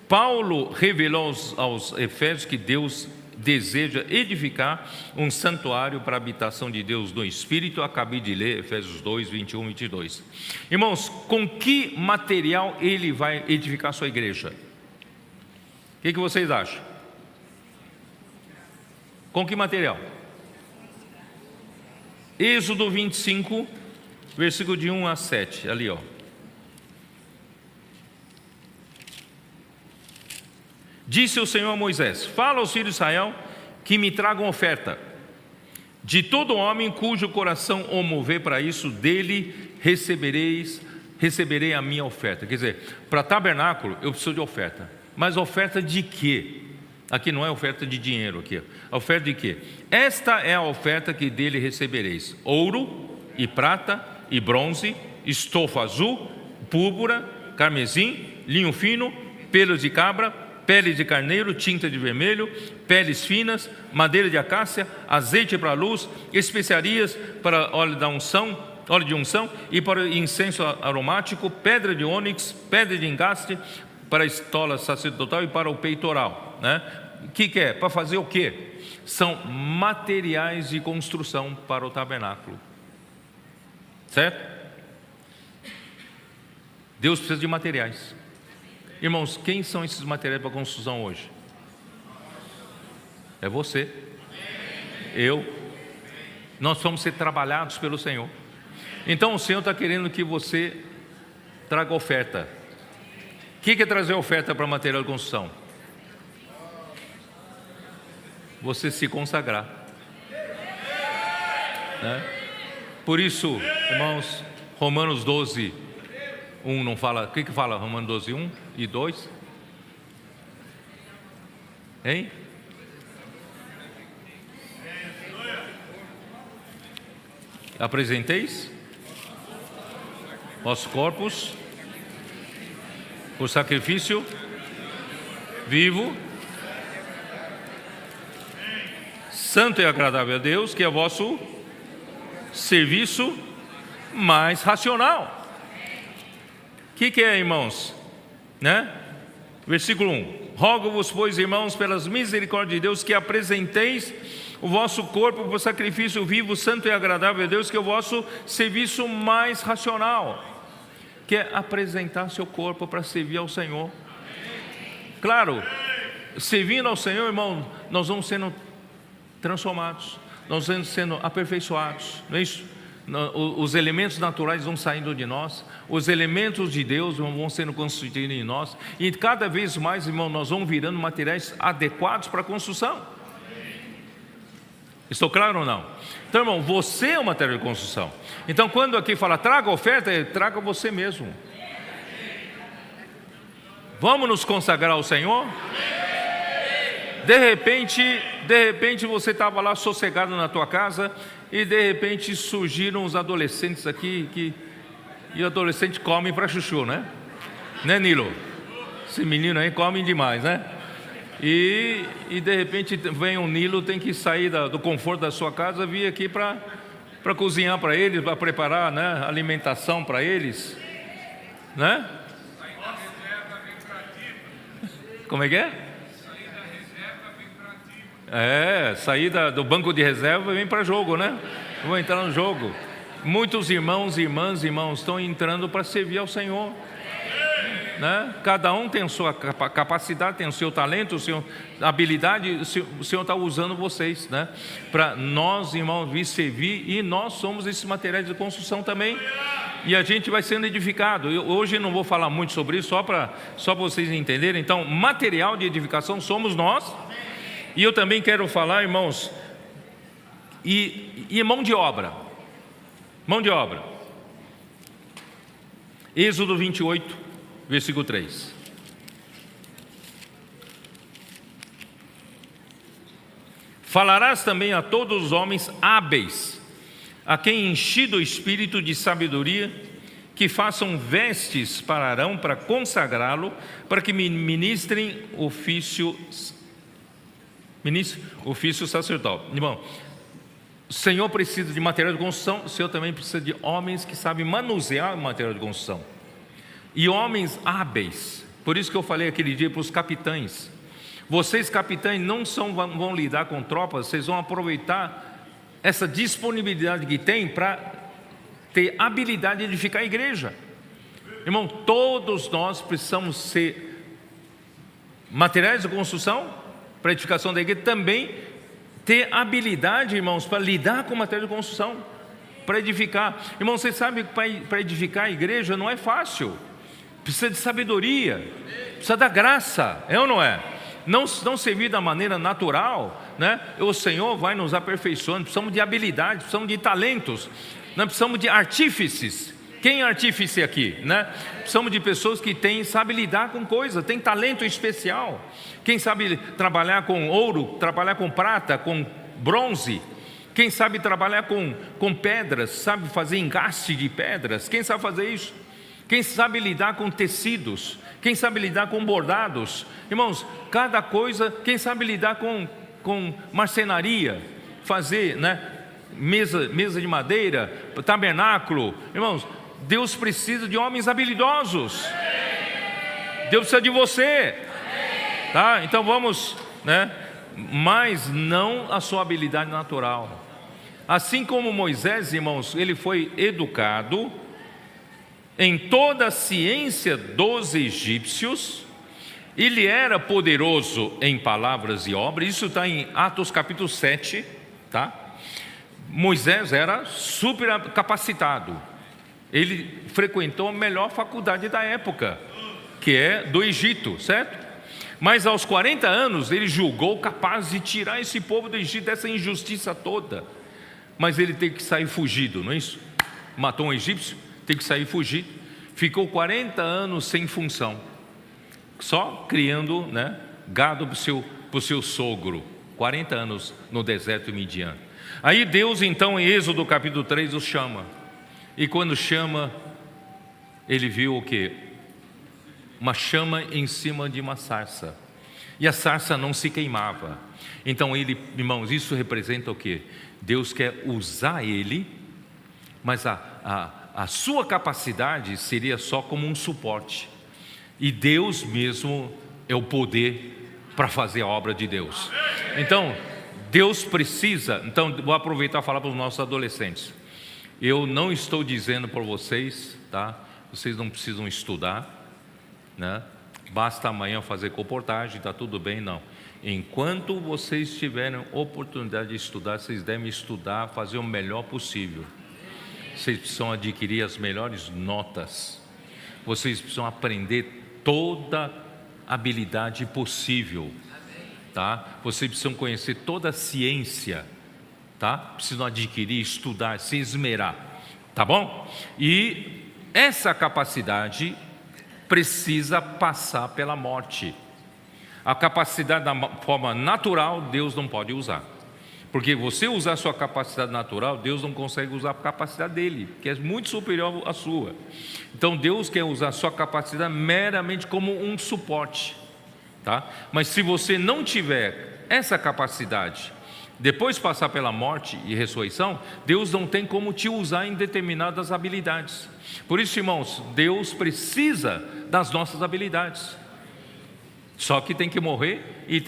Paulo revelou aos Efésios que Deus deseja edificar um santuário para a habitação de Deus no Espírito. Eu acabei de ler Efésios 2, 21 e 22. Irmãos, com que material ele vai edificar a sua igreja? O que vocês acham? Com que material? Êxodo 25, versículo de 1 a 7, ali ó. Disse o Senhor a Moisés: fala aos filhos de Israel que me tragam oferta. De todo homem cujo coração o mover para isso, dele receberei a minha oferta. Quer dizer, para tabernáculo eu preciso de oferta. Mas oferta de quê? Aqui não é oferta de dinheiro, aqui. A oferta de quê? Esta é a oferta que dele recebereis: ouro e prata e bronze, estofa azul, púrpura, carmesim, linho fino, pelos de cabra, pele de carneiro, tinta de vermelho, peles finas, madeira de acácia, azeite para a luz, especiarias para óleo de unção e para incenso aromático, pedra de ônix, pedra de engaste para a estola sacerdotal e para o peitoral, né? O que é? Para fazer o quê? São materiais de construção para o tabernáculo, certo? Deus precisa de materiais. Irmãos, quem são esses materiais para construção hoje? É você, eu. Nós vamos ser trabalhados pelo Senhor. Então o Senhor está querendo que você traga oferta. O que é trazer oferta para material de construção? Você se consagrar, né? Por isso, irmãos, Romanos 12, 1 não fala. O que fala Romanos 12, 1 e 2? Hein? Apresenteis vossos corpos por sacrifício vivo, santo e agradável a Deus, que é o vosso serviço mais racional. O que é, irmãos? Né? Versículo 1: rogo-vos, pois, irmãos, pelas misericórdias de Deus, que apresenteis o vosso corpo por sacrifício vivo, santo e agradável a Deus, que é o vosso serviço mais racional. Que é apresentar seu corpo para servir ao Senhor. Claro, servindo ao Senhor, irmão, nós vamos sendo transformados, nós vamos sendo aperfeiçoados, não é isso? Os elementos naturais vão saindo de nós, os elementos de Deus vão sendo constituídos em nós, e cada vez mais, irmão, nós vamos virando materiais adequados para a construção. Estou claro ou não? Então, irmão, você é um material de construção. Então, quando aqui fala traga oferta, traga você mesmo. Vamos nos consagrar ao Senhor? De repente você estava lá sossegado na tua casa e de repente surgiram os adolescentes aqui e o adolescente come para chuchu, né? Né, Nilo? Esse menino aí come demais, né? E de repente vem um Nilo, tem que sair do conforto da sua casa, vir aqui para cozinhar para eles, para preparar, né, alimentação para eles, né? Como é que é? Sair do banco de reserva e vem para jogo, né? Vou entrar no jogo. Muitos irmãos e irmãs estão entrando para servir ao Senhor, né? Cada um tem a sua capacidade, tem o seu talento, a sua habilidade. O Senhor está usando vocês, né? Para nós, irmãos, vir servir, e nós somos esses materiais de construção também. E a gente vai sendo edificado. Hoje não vou falar muito sobre isso, só para vocês entenderem. Então, material de edificação somos nós. E eu também quero falar, irmãos, e mão de obra. Mão de obra. Êxodo 28, versículo 3. Falarás também a todos os homens hábeis a quem enchi do espírito de sabedoria, que façam vestes para Arão, para consagrá-lo, para que me ministrem ofício sacerdotal. Irmão, o Senhor precisa de material de construção, o Senhor também precisa de homens que sabem manusear o material de construção, e homens hábeis. Por isso que eu falei aquele dia para os capitães: vocês capitães não vão lidar com tropas, vocês vão aproveitar essa disponibilidade que tem para ter habilidade de edificar a igreja. Irmão, todos nós precisamos ser materiais de construção para a edificação da igreja, também ter habilidade, irmãos, para lidar com material de construção, para edificar. Irmão, vocês sabem que para edificar a igreja não é fácil, precisa de sabedoria, precisa da graça, é ou não é? Não servir da maneira natural, né? O Senhor vai nos aperfeiçoando. Precisamos de habilidade, precisamos de talentos, nós precisamos de artífices. Quem é artífice aqui, né? Precisamos de pessoas que sabem lidar com coisas, tem talento especial. Quem sabe trabalhar com ouro, trabalhar com prata, com bronze. Quem sabe trabalhar com pedras, sabe fazer engaste de pedras. Quem sabe fazer isso? Quem sabe lidar com tecidos, quem sabe lidar com bordados. Irmãos, cada coisa. Quem sabe lidar com marcenaria, fazer, né, mesa de madeira, tabernáculo. Irmãos, Deus precisa de homens habilidosos. Deus precisa de você, tá? Então vamos, né? Mas não a sua habilidade natural. Assim como Moisés, irmãos, ele foi educado em toda a ciência dos egípcios, ele era poderoso em palavras e obras. Isso está em Atos capítulo 7, tá? Moisés era super capacitado, ele frequentou a melhor faculdade da época, que é do Egito, certo? Mas aos 40 anos ele julgou capaz de tirar esse povo do Egito, dessa injustiça toda. Mas ele teve que sair fugido, não é isso? Matou um egípcio, teve que sair fugido. Ficou 40 anos sem função, só criando, né, gado para o seu sogro. 40 anos no deserto midian. Aí Deus então em Êxodo capítulo 3 o chama. E quando chama, ele viu o quê? Uma chama em cima de uma sarça. E a sarça não se queimava. Então ele, irmãos, isso representa o quê? Deus quer usar ele, mas a sua capacidade seria só como um suporte. E Deus mesmo é o poder para fazer a obra de Deus. Então, Deus precisa. Então, vou aproveitar e falar para os nossos adolescentes. Eu não estou dizendo para vocês, tá? Vocês não precisam estudar, né? Basta amanhã fazer comportagem, está tudo bem, não. Enquanto vocês tiverem oportunidade de estudar, vocês devem estudar, fazer o melhor possível. Vocês precisam adquirir as melhores notas. Vocês precisam aprender toda habilidade possível, tá? Vocês precisam conhecer toda a ciência, tá? Precisam adquirir, estudar, se esmerar, tá bom? E essa capacidade precisa passar pela morte. A capacidade da forma natural, Deus não pode usar. Porque você usar a sua capacidade natural, Deus não consegue usar a capacidade dele, que é muito superior à sua. Então Deus quer usar a sua capacidade meramente como um suporte, tá? Mas se você não tiver essa capacidade, depois de passar pela morte e ressurreição, Deus não tem como te usar em determinadas habilidades. Por isso, irmãos, Deus precisa das nossas habilidades. Só que tem que morrer e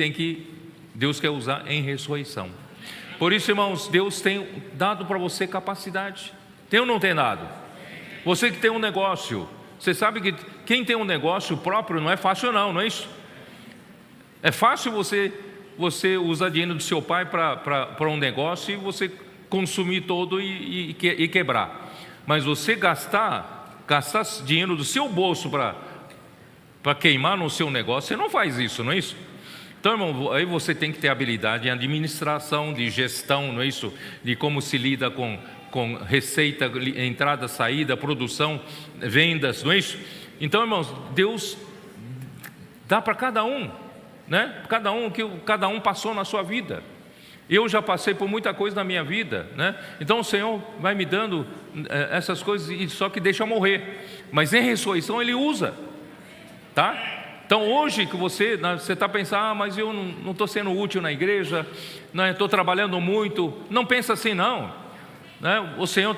Deus quer usar em ressurreição. Por isso, irmãos, Deus tem dado para você capacidade. Tem ou não tem dado? Você que tem um negócio, você sabe que quem tem um negócio próprio não é fácil não é isso? É fácil você usar dinheiro do seu pai para um negócio e você consumir todo e quebrar. Mas você gastar dinheiro do seu bolso para queimar no seu negócio, você não faz isso, não é isso? Então, irmão, aí você tem que ter habilidade em administração, de gestão, não é isso? De como se lida com receita, entrada, saída, produção, vendas, não é isso? Então, irmãos, Deus dá para cada um, né? Cada um que cada um passou na sua vida. Eu já passei por muita coisa na minha vida, né? Então o Senhor vai me dando essas coisas, e só que deixa morrer. Mas em ressurreição Ele usa, tá? Então hoje que você está pensando, mas eu não estou sendo útil na igreja, estou trabalhando muito. Não pensa assim não, né? O Senhor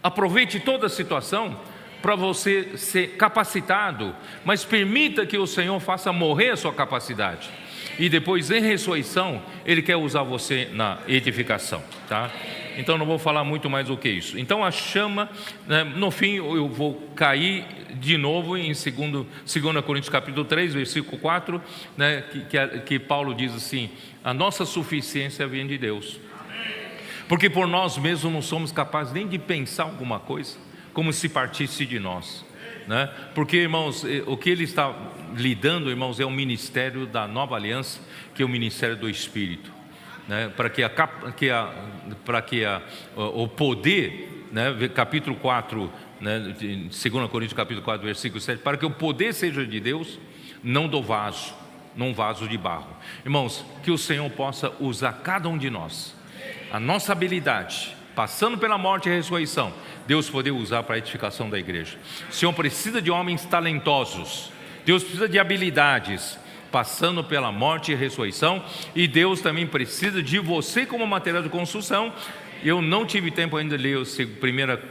aproveite toda a situação para você ser capacitado, mas permita que o Senhor faça morrer a sua capacidade. E depois em ressurreição Ele quer usar você na edificação, tá? Então não vou falar muito mais do que isso. Então a chama, né, no fim eu vou cair de novo em 2 Coríntios capítulo 3, versículo 4, né, que Paulo diz assim: a nossa suficiência vem de Deus. Porque por nós mesmos não somos capazes nem de pensar alguma coisa, como se partisse de nós, né? Porque, irmãos, o que ele está lidando, irmãos, é o ministério da nova aliança, que é o ministério do Espírito, né? Para que o poder, né? Capítulo 4, né? 2 Coríntios capítulo 4, versículo 7, para que o poder seja de Deus, não do vaso, num vaso de barro. Irmãos, que o Senhor possa usar cada um de nós, a nossa habilidade, passando pela morte e ressurreição, Deus poder usar para a edificação da igreja. O Senhor precisa de homens talentosos, Deus precisa de habilidades, passando pela morte e ressurreição, e Deus também precisa de você como material de construção. Eu não tive tempo ainda de ler 1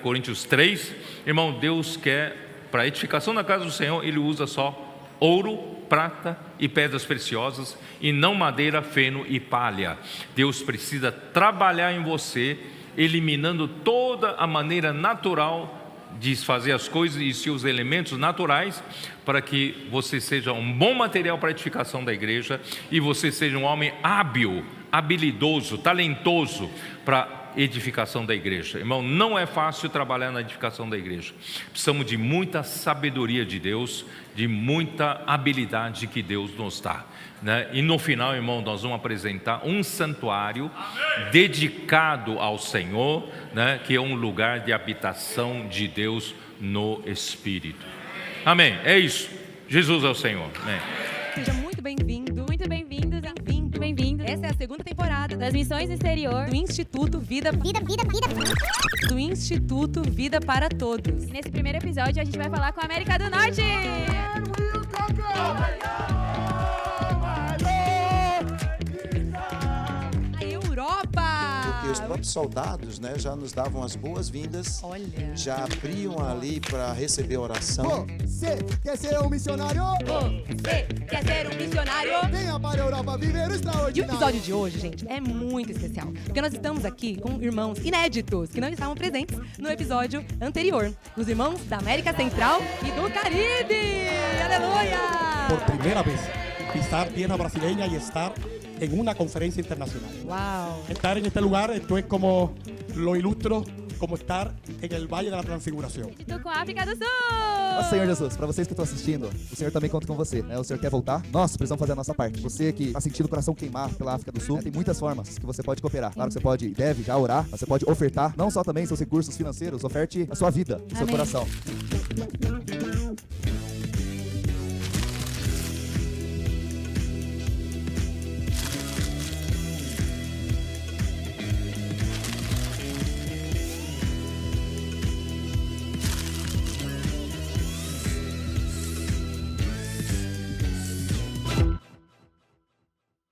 Coríntios 3, irmão. Deus quer, para a edificação da casa do Senhor, Ele usa só ouro, prata e pedras preciosas, e não madeira, feno e palha. Deus precisa trabalhar em você, eliminando toda a maneira natural de fazer as coisas e seus elementos naturais, para que você seja um bom material para a edificação da igreja, e você seja um homem hábil, habilidoso, talentoso para edificação da igreja. Irmão, não é fácil trabalhar na edificação da igreja. Precisamos de muita sabedoria de Deus, de muita habilidade que Deus nos dá, né? E no final, irmão, nós vamos apresentar um santuário dedicado ao Senhor, né? Que é um lugar de habitação de Deus no Espírito. Amém. É isso. Jesus é o Senhor. Amém. Seja muito bem-vindo, muito bem-vindos, bem-vindo. Essa é a segunda temporada das Missões Exterior do Instituto Vida do Instituto Vida para Todos. E nesse primeiro episódio a gente vai falar com a América do Norte. A Europa. Porque os próprios soldados, né, já nos davam as boas-vindas. Olha. Já abriam ali para receber a oração. Você quer ser um missionário? Você quer ser um missionário? Venha para a Europa viver o E o extraordinário. episódio de hoje, gente, é muito especial, porque nós estamos aqui com irmãos inéditos que não estavam presentes no episódio anterior. Os irmãos da América Central e do Caribe. Aleluia! Por primera vez pisar tierra brasileña y estar en una conferencia internacional. Uau! Estar en este lugar, esto es como lo ilustro, como estar en el Valle de la Transfiguración. Estou com a África do Sul! Ó Senhor Jesus, para vocês que estão assistindo, o Senhor também conta com você, né? O Senhor quer voltar? Nós precisamos fazer a nossa parte. Você que está sentindo o coração queimar pela África do Sul, né? Tem muitas formas que você pode cooperar. Claro que você pode e deve já orar, mas você pode ofertar, não só também seus recursos financeiros, oferte a sua vida, o seu Amém. coração.